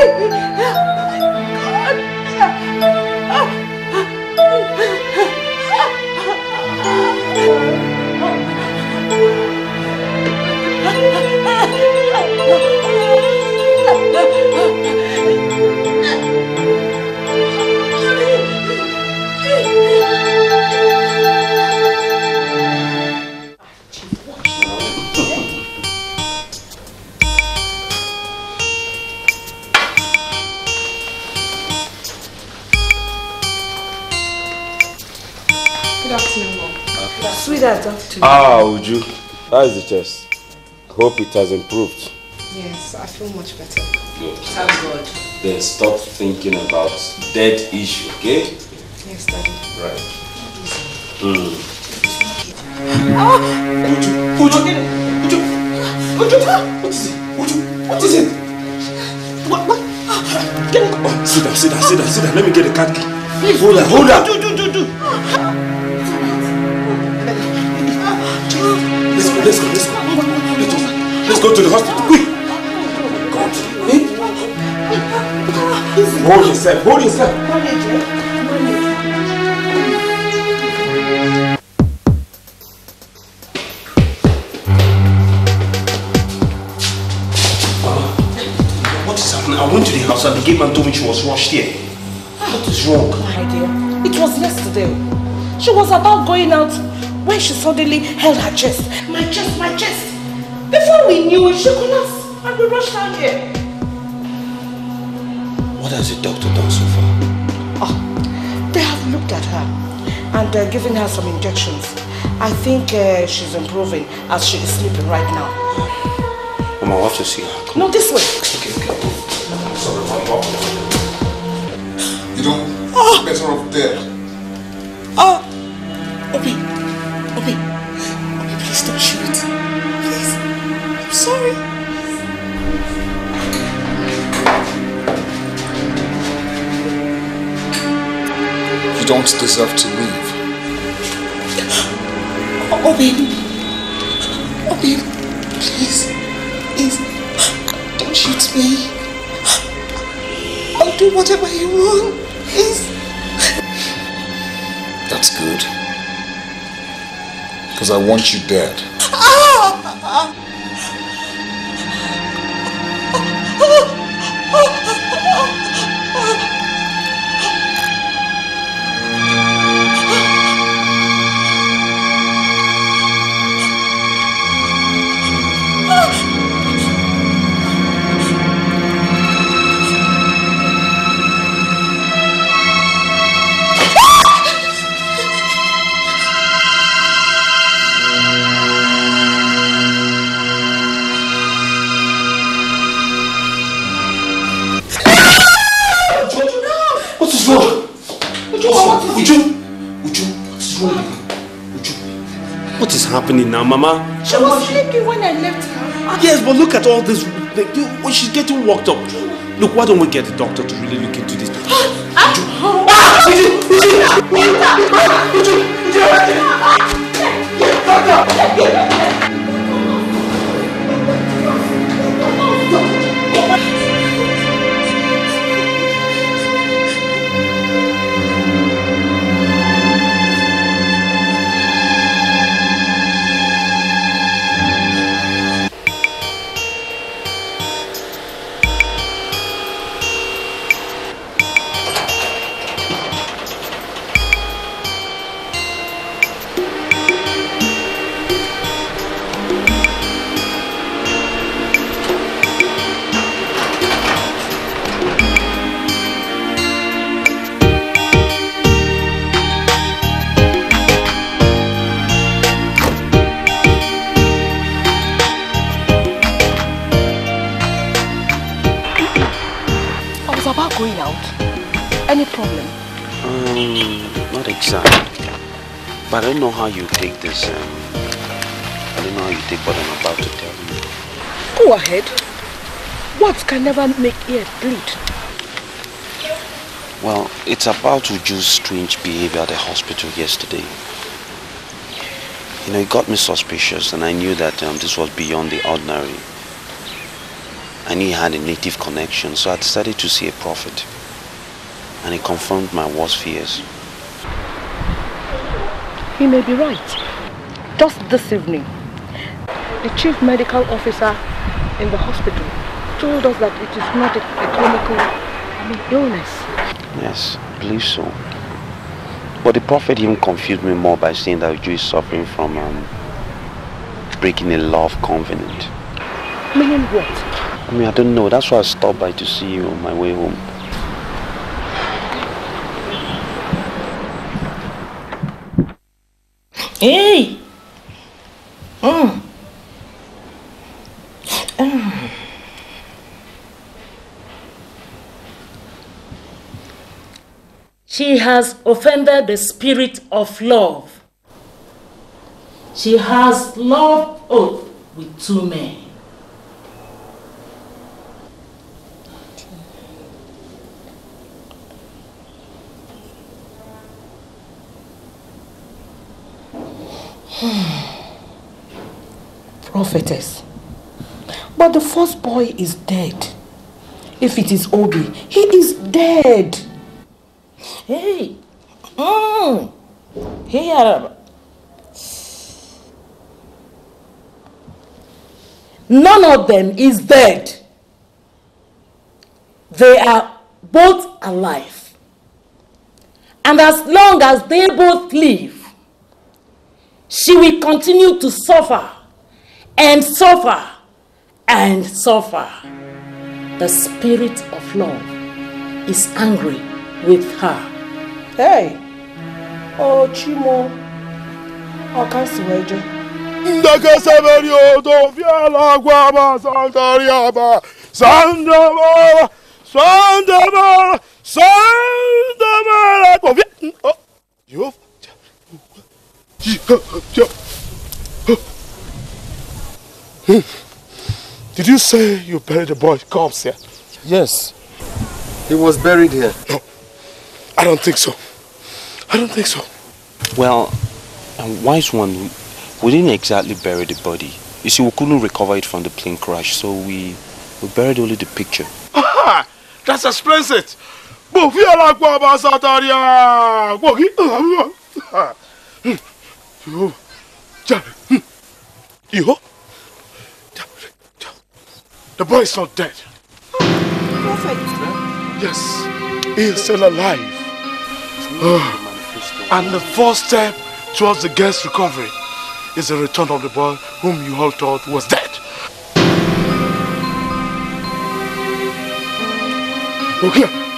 [SPEAKER 4] Good afternoon, Mom. Sweetheart, afternoon.
[SPEAKER 1] Ah, Uju, how is the chest? Hope it has improved.
[SPEAKER 4] Yes, I feel much better.
[SPEAKER 1] Good.
[SPEAKER 4] Thank God.
[SPEAKER 1] Then stop thinking about dead issue, okay?
[SPEAKER 4] Yes, Daddy.
[SPEAKER 1] Right. Uju, what is it? What? Get it. Oh, sit down. Let me get the cat key. Please, hold on. Do. Let's go. Let's go to the hospital, quick. God. Hold yourself. What is happening? I went to the house and the gate man told me she was rushed here. What is wrong?
[SPEAKER 2] My dear, it was yesterday. She was about going out when she suddenly held her chest. My chest. Before we knew it, she collapsed and we rushed down here.
[SPEAKER 10] What has the doctor done so far?
[SPEAKER 2] They have looked at her and given her some injections. I think she's improving as she is sleeping right now.
[SPEAKER 10] Mama, I want to see her.
[SPEAKER 2] No, this way.
[SPEAKER 10] Okay.
[SPEAKER 6] I'm sorry, Mama. You know, better off dead.
[SPEAKER 4] Obi, please don't shoot. Please. I'm sorry.
[SPEAKER 6] don't deserve to live.
[SPEAKER 4] Obi, please, don't shoot me. I'll do whatever you want, please.
[SPEAKER 6] That's good. Because I want you dead.
[SPEAKER 1] What is happening now, Mama?
[SPEAKER 2] She was sleeping when I left her.
[SPEAKER 1] Yes, but look at all this. She's getting worked up. Look, why don't we get the doctor to really look into this?
[SPEAKER 2] Going out? Any problem?
[SPEAKER 10] Not exactly. But I don't know how you take this. I don't know how you take what I'm about to tell you.
[SPEAKER 2] Go ahead. Words can never make ears bleed.
[SPEAKER 10] Well, it's about Uju's strange behavior at the hospital yesterday. You know, it got me suspicious, and I knew that this was beyond the ordinary. I knew he had a native connection, so I decided to see a prophet. And he confirmed my worst fears.
[SPEAKER 2] He may be right. Just this evening, the chief medical officer in the hospital told us that it is not a clinical illness.
[SPEAKER 10] Yes, I believe so. But the prophet even confused me more by saying that Uju is suffering from breaking a love covenant.
[SPEAKER 2] Meaning what?
[SPEAKER 10] I mean, I don't know. That's why I stopped by to see you on my way home.
[SPEAKER 2] Hey! She has offended the spirit of love. She has loved oath with 2 men. Prophetess, but the first boy is dead. If it is Obi, he is dead. Hey, here. None of them is dead. They are both alive. And as long as they both live, she will continue to suffer and suffer and suffer. The spirit of love is angry with her. Hey! Oh, Chimo. I can't swear you.
[SPEAKER 13] Did you say you buried the boy's corpse here?
[SPEAKER 9] Yes. He was buried here.
[SPEAKER 13] No, I don't think so. I don't think so.
[SPEAKER 10] Well, wise one, we didn't exactly bury the body. You see, we couldn't recover it from the plane crash, so we buried only the picture.
[SPEAKER 13] Aha! That explains it. But we are like the boy is not dead.
[SPEAKER 2] Prophet.
[SPEAKER 13] Yes, he is still alive. And the first step towards the girl's recovery is the return of the boy whom you all thought was dead. Okay.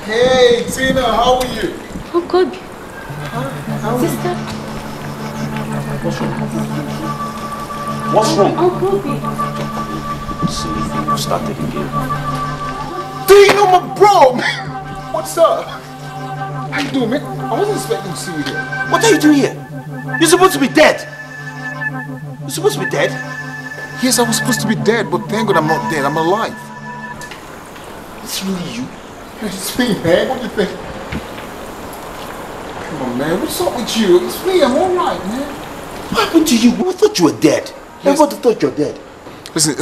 [SPEAKER 6] Hey, Tina, how are you?
[SPEAKER 3] Oh, good.
[SPEAKER 10] Sister? What's wrong?
[SPEAKER 3] Uncle B.
[SPEAKER 10] See, you started again.
[SPEAKER 6] Do you know my bro, man? What's up? How you doing, man? I wasn't expecting to see you here.
[SPEAKER 1] What are you doing here? You're supposed to be dead. You're supposed to be dead?
[SPEAKER 6] Yes, I was supposed to be dead, but thank God I'm not dead. I'm alive.
[SPEAKER 1] It's really you?
[SPEAKER 6] It's me, man. What do you think? Come on, man. What's up with you? It's me. I'm alright, man.
[SPEAKER 1] What happened to you? I thought you were dead. Everybody thought you were dead.
[SPEAKER 6] Listen,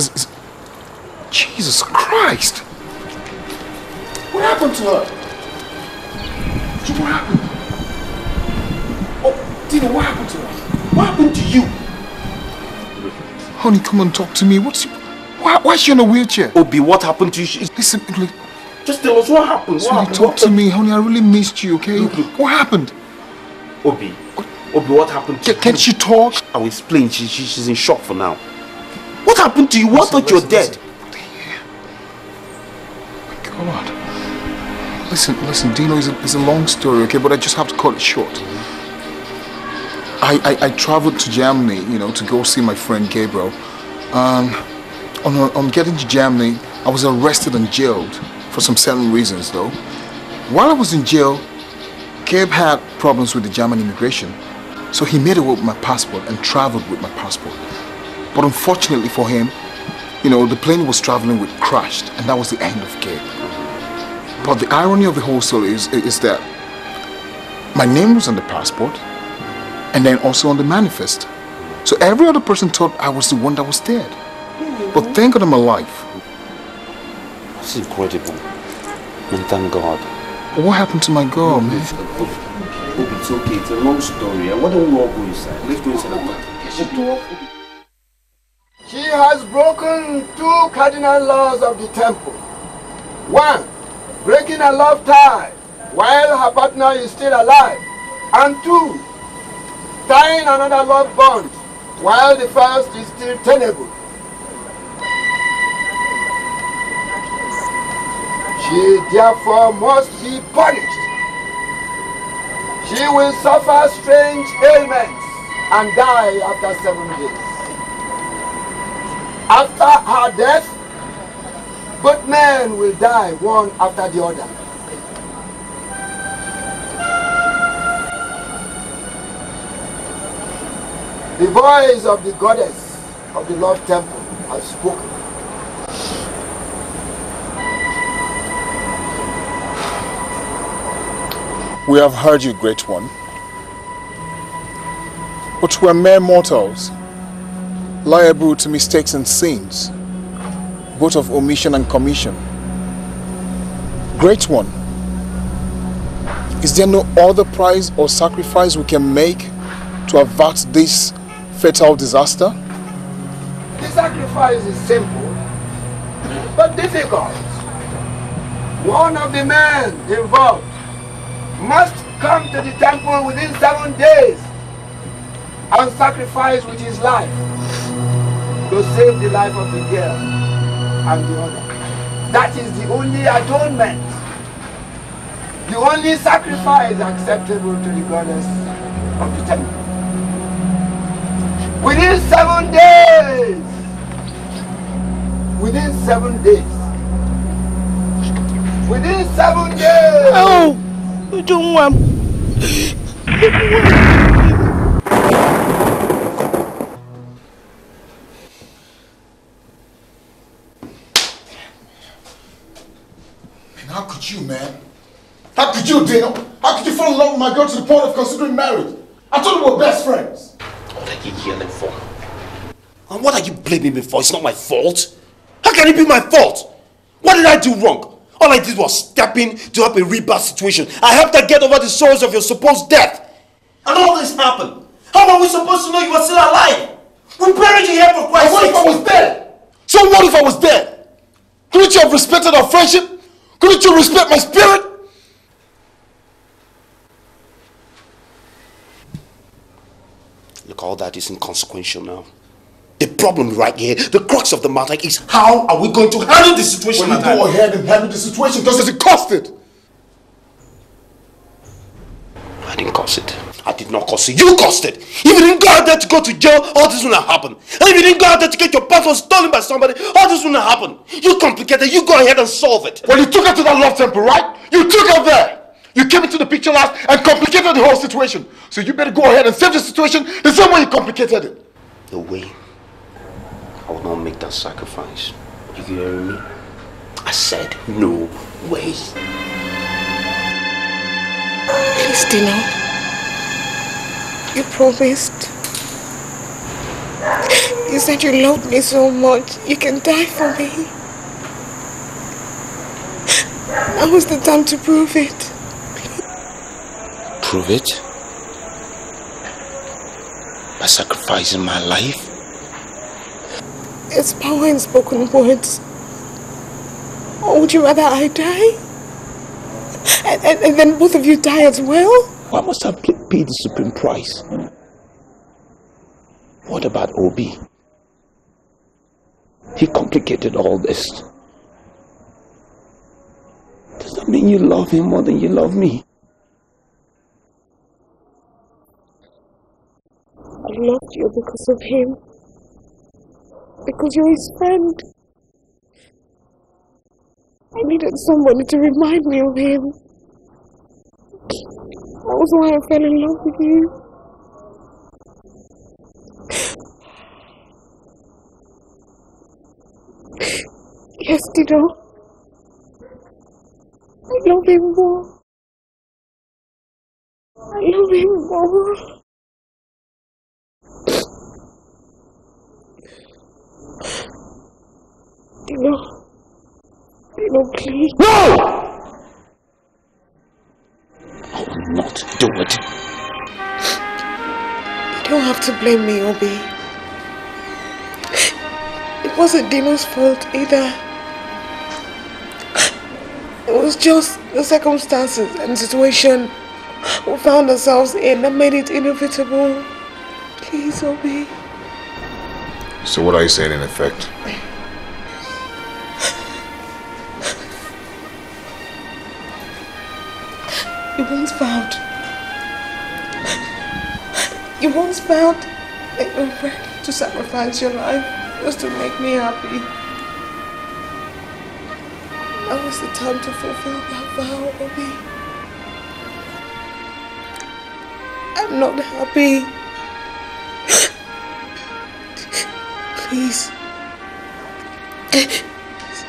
[SPEAKER 6] Jesus Christ. What happened to her? What happened? Oh, Tina, what happened to her?
[SPEAKER 1] What happened to you?
[SPEAKER 6] Honey, come and talk to me. Why is she in a wheelchair?
[SPEAKER 1] Obi, what happened to you?
[SPEAKER 6] Listen,
[SPEAKER 1] just tell us what happened.
[SPEAKER 6] Talk to me, honey. I really missed you, okay? What happened?
[SPEAKER 1] Obi, what happened to you?
[SPEAKER 6] Can she talk?
[SPEAKER 1] I will explain. She's in shock for now. What happened to you? I thought you were dead.
[SPEAKER 6] God. Listen, Dino, it's a long story, okay? But I just have to cut it short. I traveled to Germany, to go see my friend Gabriel. On getting to Germany, I was arrested and jailed for some certain reasons, though. While I was in jail, Gabe had problems with the German immigration. So he made away with my passport and traveled with my passport. But unfortunately for him, the plane he was traveling with crashed, and that was the end of Gabe. But the irony of the whole story is that my name was on the passport and then also on the manifest. So every other person thought I was the one that was dead. But thank God I'm alive.
[SPEAKER 10] That's incredible. And thank God.
[SPEAKER 6] But what happened to my girl, man?
[SPEAKER 10] It's okay. It's a long story. Why don't we all go inside? Let's go inside and talk.
[SPEAKER 7] She has broken 2 cardinal laws of the temple. 1, breaking a love tie while her partner is still alive. And 2, tying another love bond while the first is still tenable. She therefore must be punished. She will suffer strange ailments and die after 7 days. After her death, both men will die one after the other. The voice of the goddess of the Love Temple has spoken.
[SPEAKER 6] We have heard you, Great One. But we're mere mortals, liable to mistakes and sins, both of omission and commission. Great One, is there no other price or sacrifice we can make to avert this fatal disaster?
[SPEAKER 7] The sacrifice is simple, but difficult. One of the men involved must come to the temple within 7 days and sacrifice with his life to save the life of the girl and the other. That is the only atonement, the only sacrifice acceptable to the goddess of the temple. Within 7 days! Within 7 days! Within 7 days!
[SPEAKER 2] Oh! I don't want.
[SPEAKER 6] How could you, man? How could you, Dino? How could you fall in love with my girl to the point of considering marriage? I thought we were best friends.
[SPEAKER 1] What are you yelling for? And what are you blaming me for? It's not my fault. How can it be my fault? What did I do wrong? All I did was step in to help a rebirth situation. I helped her get over the sorrows of your supposed death. And all this happened. How are we supposed to know you were still alive? We buried you here for Christ's sake.
[SPEAKER 6] What if I was dead? So what if I was dead? Couldn't you have respected our friendship? Couldn't you respect my spirit?
[SPEAKER 1] Look, all that is inconsequential now. The problem right here, the crux of the matter is how are we going to handle the situation?
[SPEAKER 6] Well, you go ahead and handle the situation. Does it cost it?
[SPEAKER 10] didn't cause it.
[SPEAKER 1] I did not cause it. You caused it. If you didn't go out there to go to jail, all this wouldn't happen. And if you didn't go out there to get your passport stolen by somebody, all this wouldn't happen. You complicated. You go ahead and solve it.
[SPEAKER 6] Well, you took her to that love temple, right? You took her there. You came into the picture last and complicated the whole situation. So you better go ahead and save the situation the same way you complicated it.
[SPEAKER 10] No way. I will not make that sacrifice. You hear me? I said no way.
[SPEAKER 4] Please, Dino. You promised. You said you loved me so much. You can die for me. Now is the time to prove it.
[SPEAKER 10] Prove it? By sacrificing my life?
[SPEAKER 4] It's power in spoken words. Or would you rather I die? And then both of you die as well?
[SPEAKER 10] Why must I pay the supreme price? What about Obi? He complicated all this. Does that mean you love him more than you love me?
[SPEAKER 4] I loved you because of him. Because you're his friend. I needed somebody to remind me of him. That was why I fell in love with you. Yes, Tito. I love him more. I love him more. Tito, please.
[SPEAKER 10] No! I will not do it.
[SPEAKER 4] You don't have to blame me, Obi. It wasn't Dino's fault either. It was just the circumstances and situation we found ourselves in that made it inevitable. Please, Obi.
[SPEAKER 6] So what are you saying in effect?
[SPEAKER 4] You once vowed that you were ready to sacrifice your life just to make me happy. Now is the time to fulfill that vow, Obi. I'm not happy. Please,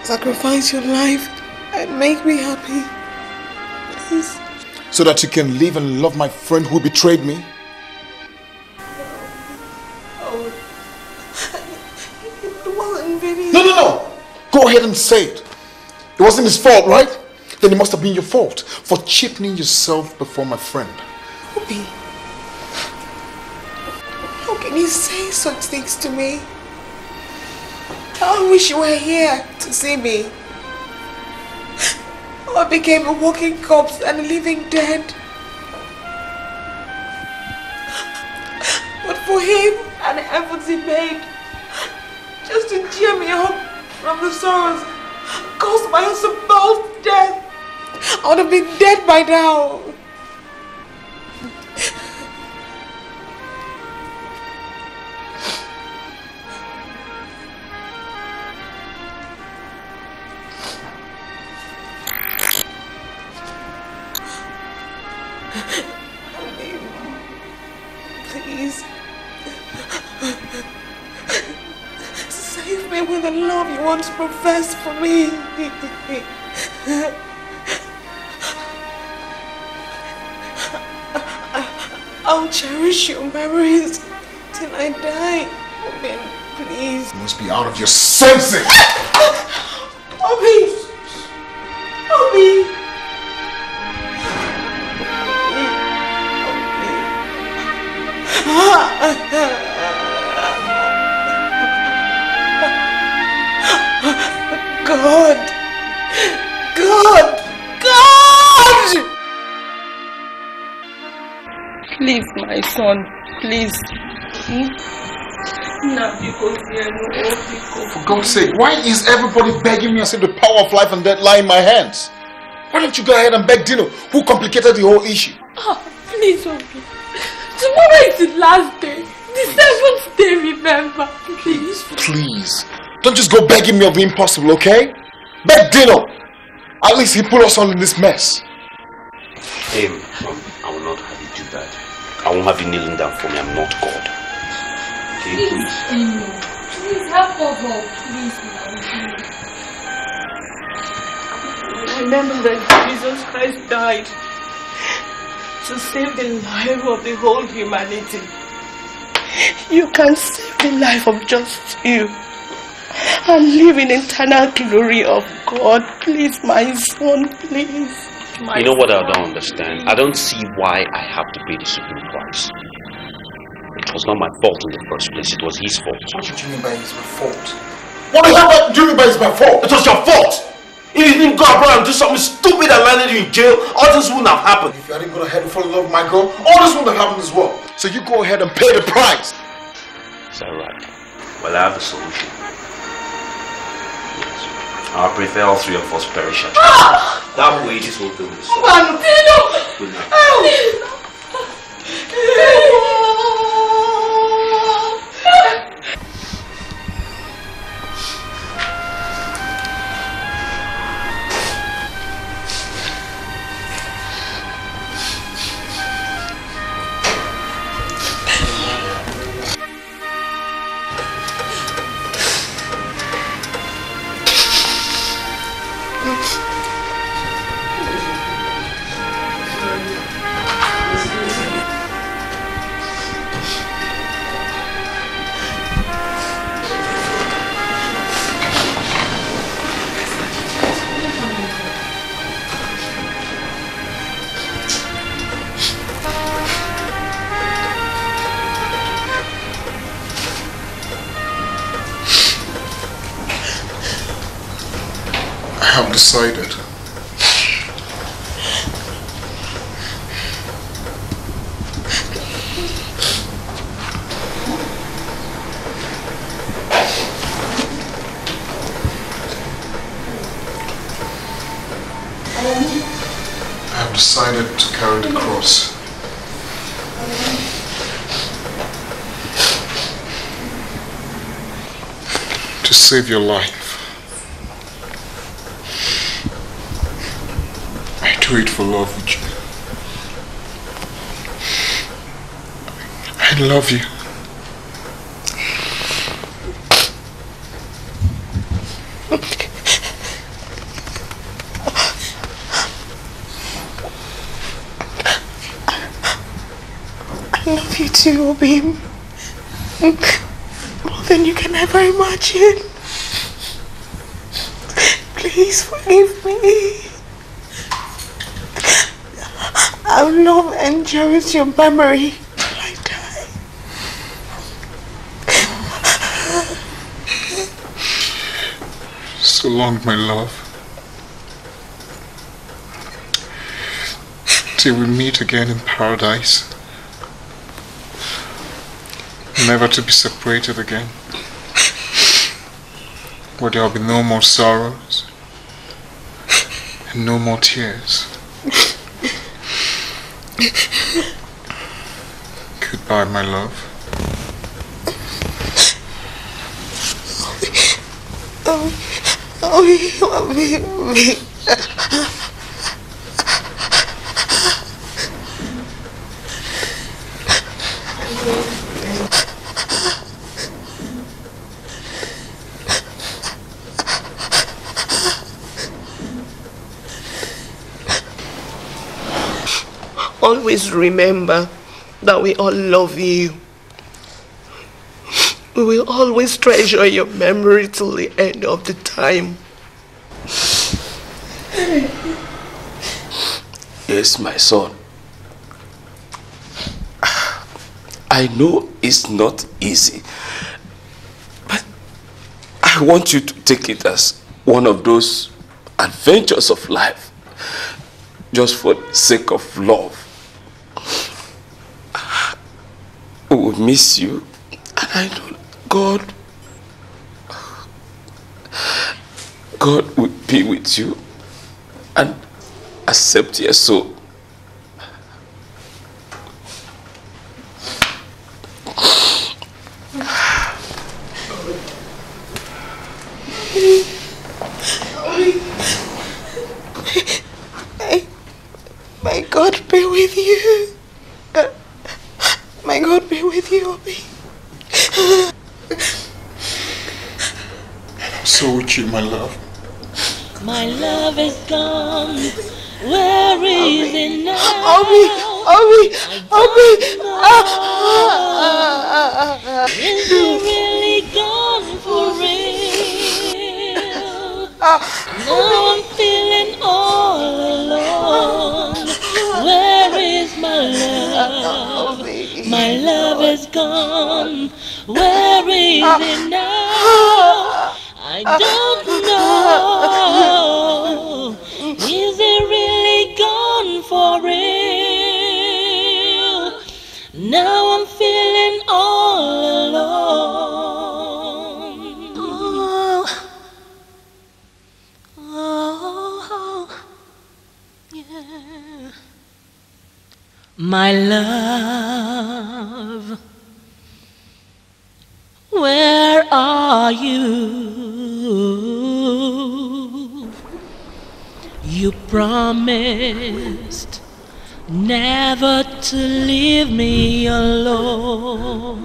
[SPEAKER 4] sacrifice your life and make me happy. Please.
[SPEAKER 6] So that you can live and love my friend who betrayed me?
[SPEAKER 4] Oh, it wasn't really...
[SPEAKER 6] No. Go ahead and say it. It wasn't his fault, right? Then it must have been your fault for cheapening yourself before my friend.
[SPEAKER 4] Obi, how can you say such things to me? I wish you were here to see me. I became a walking corpse and a living dead. But for him and the efforts he made just to cheer me up from the sorrows caused my unsupposed death, I would have been dead by now. Please, save me with the love you once professed for me. I'll cherish your memories till I die. Obi, please.
[SPEAKER 6] You must be out of your senses.
[SPEAKER 4] Obi! Obi! God!
[SPEAKER 3] Please, my son, please.
[SPEAKER 6] For God's sake, why is everybody begging me as if the power of life and death lie in my hands? Why don't you go ahead and beg Dino, who complicated the whole issue?
[SPEAKER 3] Please, Obi. Tomorrow is the last day. The 7th day, remember. Please.
[SPEAKER 6] Please. Don't just go begging me of the impossible, okay? Beg Dino. At least he put us all in this mess.
[SPEAKER 10] Hey, I will not have you do that. I won't have you kneeling down for me. I'm not God. Okay, please.
[SPEAKER 3] Please help us all. Please.
[SPEAKER 2] Remember that Jesus Christ died to save the life of the whole humanity. You can save the life of just you and live in eternal glory of God. Please, my son, please.
[SPEAKER 10] You know what I don't understand? I don't see why I have to pay the supreme price. It was not my fault in the first place. It was his fault.
[SPEAKER 6] What do you mean by it's my fault? What the hell do you mean by it's my fault?
[SPEAKER 1] It was your fault! If you didn't go abroad and do something stupid and landed you in jail, all this wouldn't have happened.
[SPEAKER 6] If I didn't go ahead and fall in love with my girl, all this wouldn't have happened as well. So you go ahead and pay the price.
[SPEAKER 10] Is that right? Well, I have a solution. Yes. I prefer all three of us perish at once. That way this whole thing will be solved. Good night.
[SPEAKER 6] I have decided. I have decided to carry the cross. To save your life. I do it for love with you. I love you.
[SPEAKER 2] I love you too, Obi. More than you can ever imagine. Please forgive me. I will love and cherish your memory till I die.
[SPEAKER 6] So long, my love. Till we meet again in paradise. Never to be separated again. Where there will be no more sorrows and no more tears. Goodbye, my love.
[SPEAKER 2] Always remember that we all love you. We will always treasure your memory till the end of the time.
[SPEAKER 1] Yes, my son. I know it's not easy, but I want you to take it as one of those adventures of life, just for the sake of love. We will miss you, and I know God will be with you and accept your soul
[SPEAKER 4] God be with you. May God be with you, Obi.
[SPEAKER 6] So with you, my love.
[SPEAKER 8] My love is gone. Where is it now?
[SPEAKER 4] Obi!
[SPEAKER 8] Is it really gone for real? Now I'm feeling all alone. Where is my love? My love is gone. Where is it now? I don't know. Is it really gone for real? Now I'm feeling all alone. Oh, yeah. My love, where are you? You promised never to leave me alone.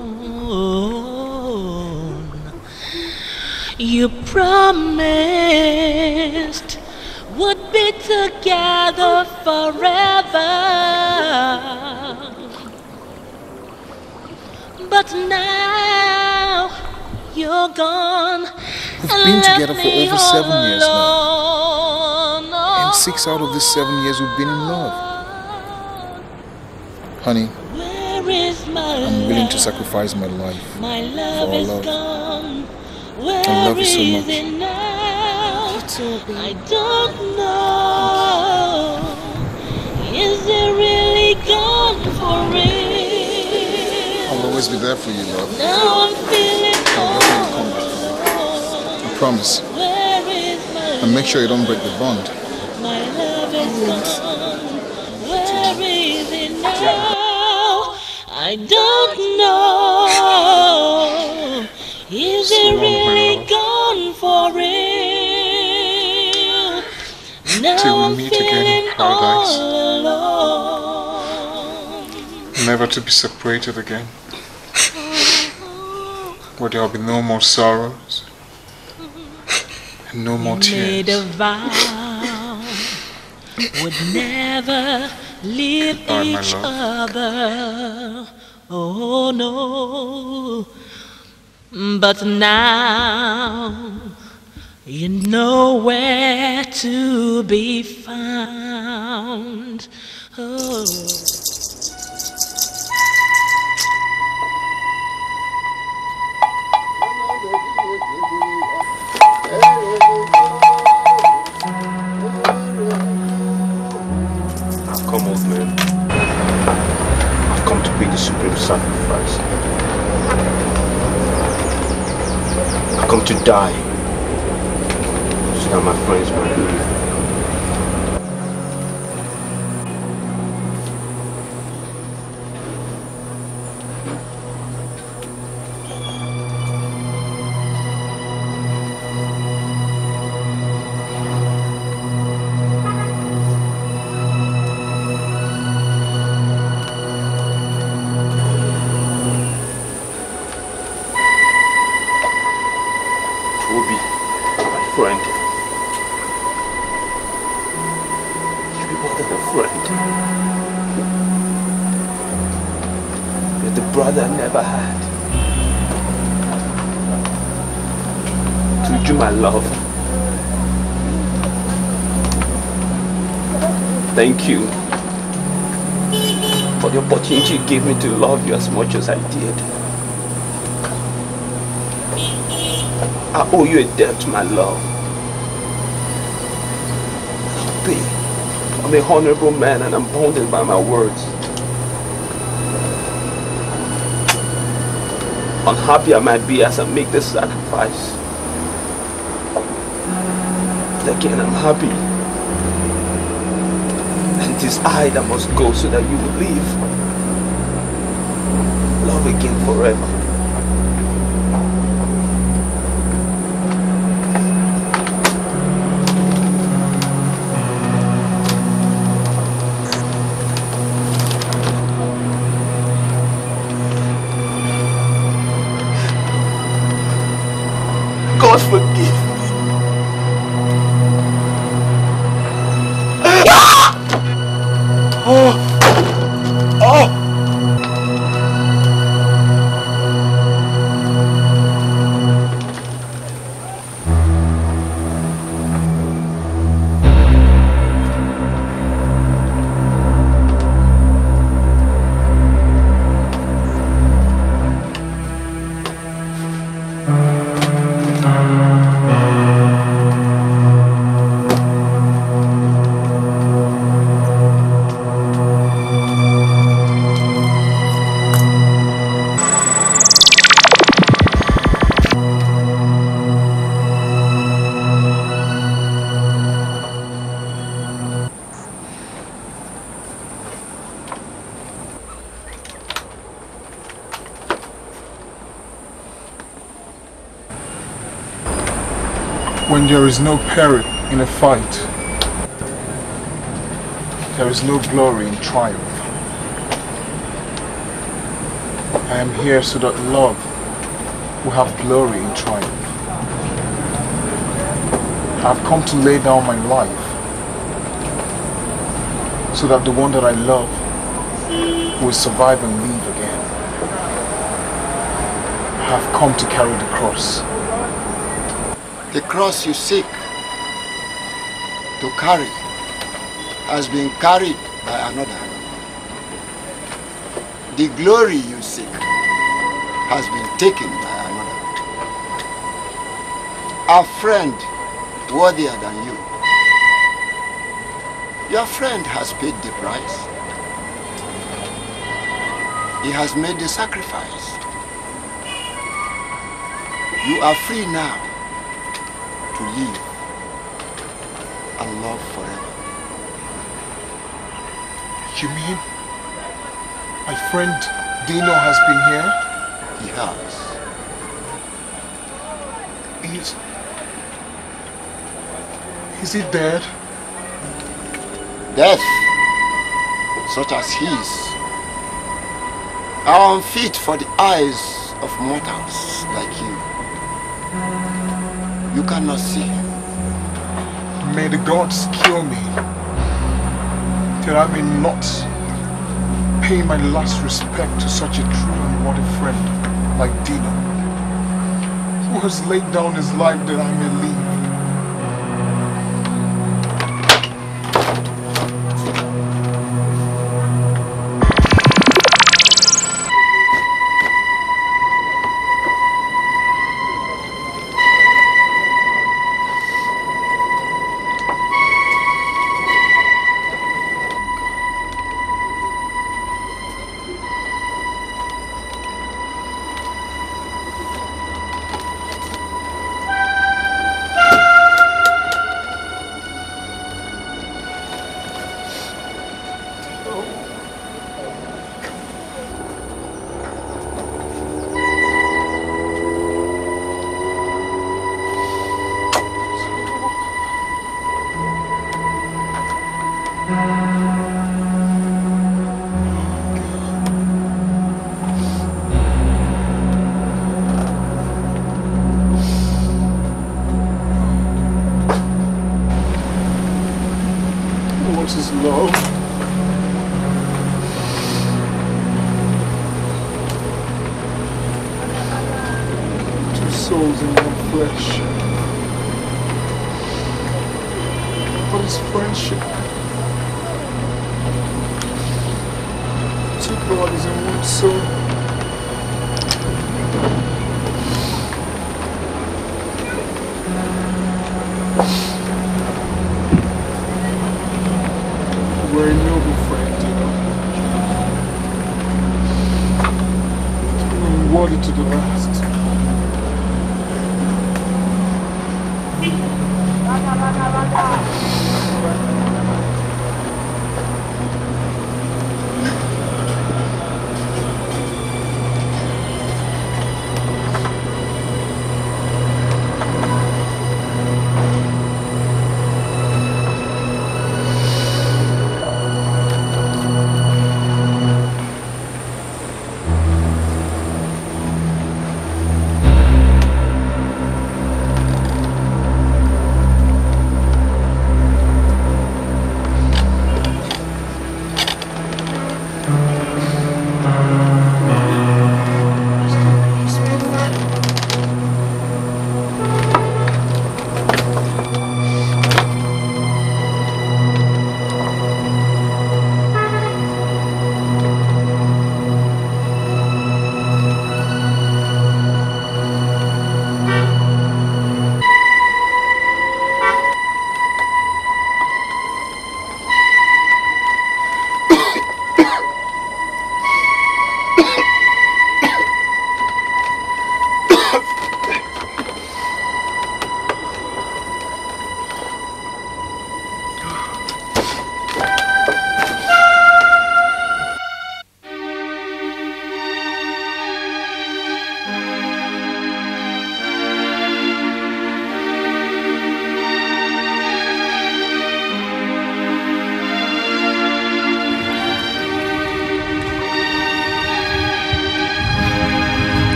[SPEAKER 8] You promised would be together forever. But now you're gone.
[SPEAKER 6] We've been together for over 7 years now. And 6 out of these 7 years we've been in love. Honey, I'm willing to sacrifice my life for our love. I love you so much.
[SPEAKER 8] I don't know. Is it really gone for real?
[SPEAKER 6] I'll always be there for you, love.
[SPEAKER 8] Now I'm feeling
[SPEAKER 6] I'll definitely come back for you. I promise. And make sure you don't break the bond.
[SPEAKER 8] My love is gone. Where is it now? I don't know. Is it really gone for real? Now
[SPEAKER 6] Till we
[SPEAKER 8] I'm
[SPEAKER 6] meet again in
[SPEAKER 8] feeling
[SPEAKER 6] paradise.
[SPEAKER 8] all alone.
[SPEAKER 6] Never to be separated again. Where there will be no more sorrows and no more
[SPEAKER 8] Made
[SPEAKER 6] tears.
[SPEAKER 8] a vow would never leave each other. Oh no. But now you're nowhere to be found. Oh.
[SPEAKER 10] I've come, old man. I've come to pay the supreme sacrifice. I've come to die so that my friends might live. Brother I never had. To you, my love. Thank you for the opportunity you gave me to love you as much as I did. I owe you a debt, my love. I'll pay. I'm a honorable man and I'm bounded by my words. Unhappy I might be as I make this sacrifice. But again, I'm happy. And it is I that must go so that you will live. Love again forever.
[SPEAKER 6] When there is no peril in a fight, there is no glory in triumph. I am here so that love will have glory in triumph. I have come to lay down my life so that the one that I love will survive and live again. I have come to carry the cross.
[SPEAKER 7] The cross you seek to carry has been carried by another. The glory you seek has been taken by another. A friend worthier than you. Your friend has paid the price. He has made the sacrifice. You are free now to live and love forever.
[SPEAKER 6] You mean my friend Dino has been here?
[SPEAKER 7] He has.
[SPEAKER 6] Is he dead?
[SPEAKER 7] Death, such as his, are unfit for the eyes of mortals like you. You cannot see him.
[SPEAKER 6] May the gods kill me, that I may not pay my last respect to such a true and worthy friend like Dino, who has laid down his life that I may live. What is love? Two souls in one flesh. What is friendship? Two bodies in one soul. We're a noble friend, you know. We're worthy to the last.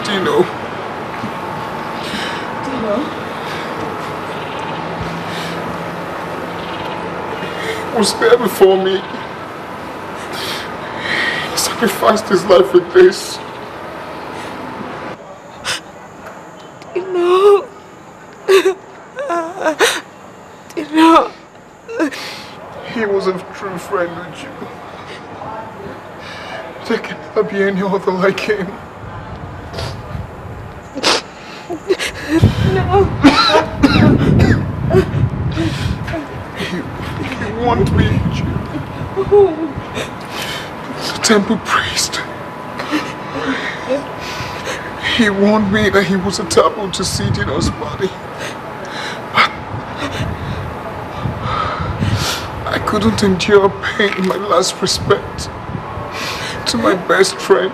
[SPEAKER 6] Dino. He was there before me. He sacrificed his life with this.
[SPEAKER 4] Dino. Dino.
[SPEAKER 6] He was a true friend with you. There can never be any other like him.
[SPEAKER 4] No.
[SPEAKER 6] He warned me, the temple priest. He warned me that he was a taboo to see Dino's body. But I couldn't endure paying my last respect to my best friend.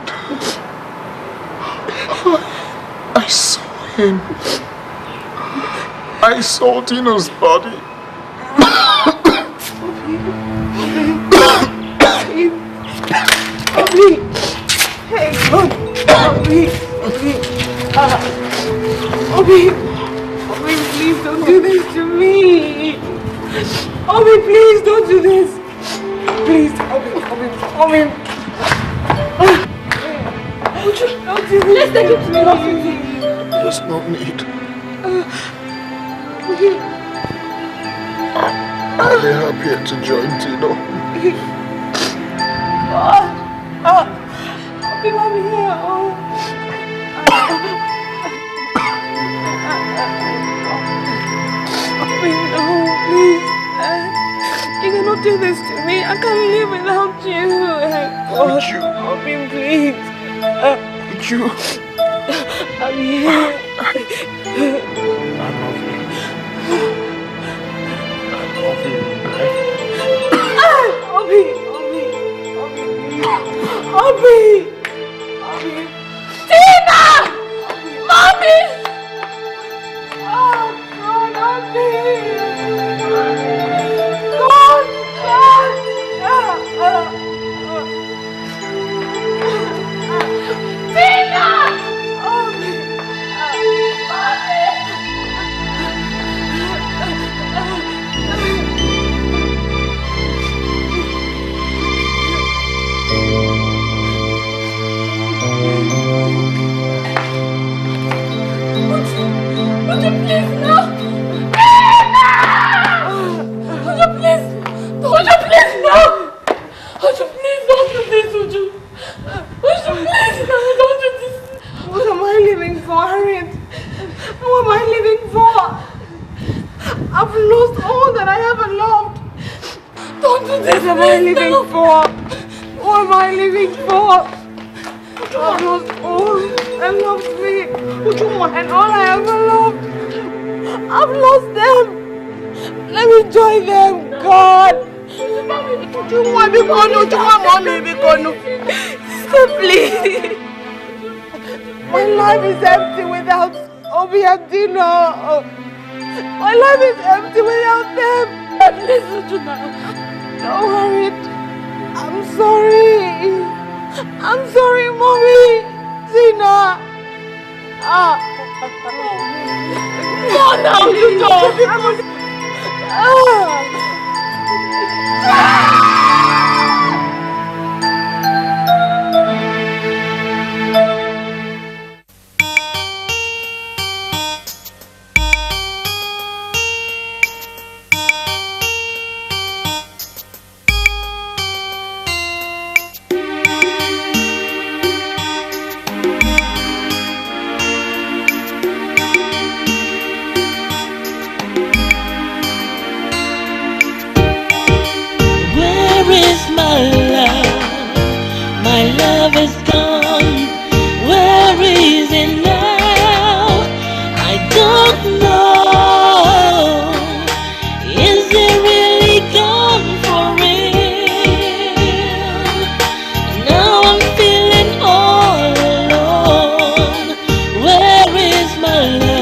[SPEAKER 6] I saw him. I saw Dino's body.
[SPEAKER 4] Hey, Obi, please don't do this to me. Obi, please don't do this. Please, Obi. Don't do this. Let's take him to the hospital.
[SPEAKER 6] There's no need. I'll be happier to join Dino.
[SPEAKER 4] Obi, I'm here. Please. You cannot do this to me. I can't live without you.
[SPEAKER 6] Would you?
[SPEAKER 4] Obi, please.
[SPEAKER 6] Would you?
[SPEAKER 4] I'm here.
[SPEAKER 6] I love you.
[SPEAKER 4] Obi! Tina! Mommy! Oh, God, Obi! Tina! Obi! Would you please no? Would you please no? Would you please don't do this, would you? Would you please no, don't do this? What am I living for, Harriet? What am I living for? I've lost all that I ever loved. Don't do this. What am I living for? What am I living for? I've lost all that loves me. And all I ever loved. I've lost them. Let me join them, God. Please. My life is empty without Obi and Dino. My life is empty without them. Listen to now. No, Harriet. I'm sorry. I'm sorry, Mommy. Zina. Go now, you go.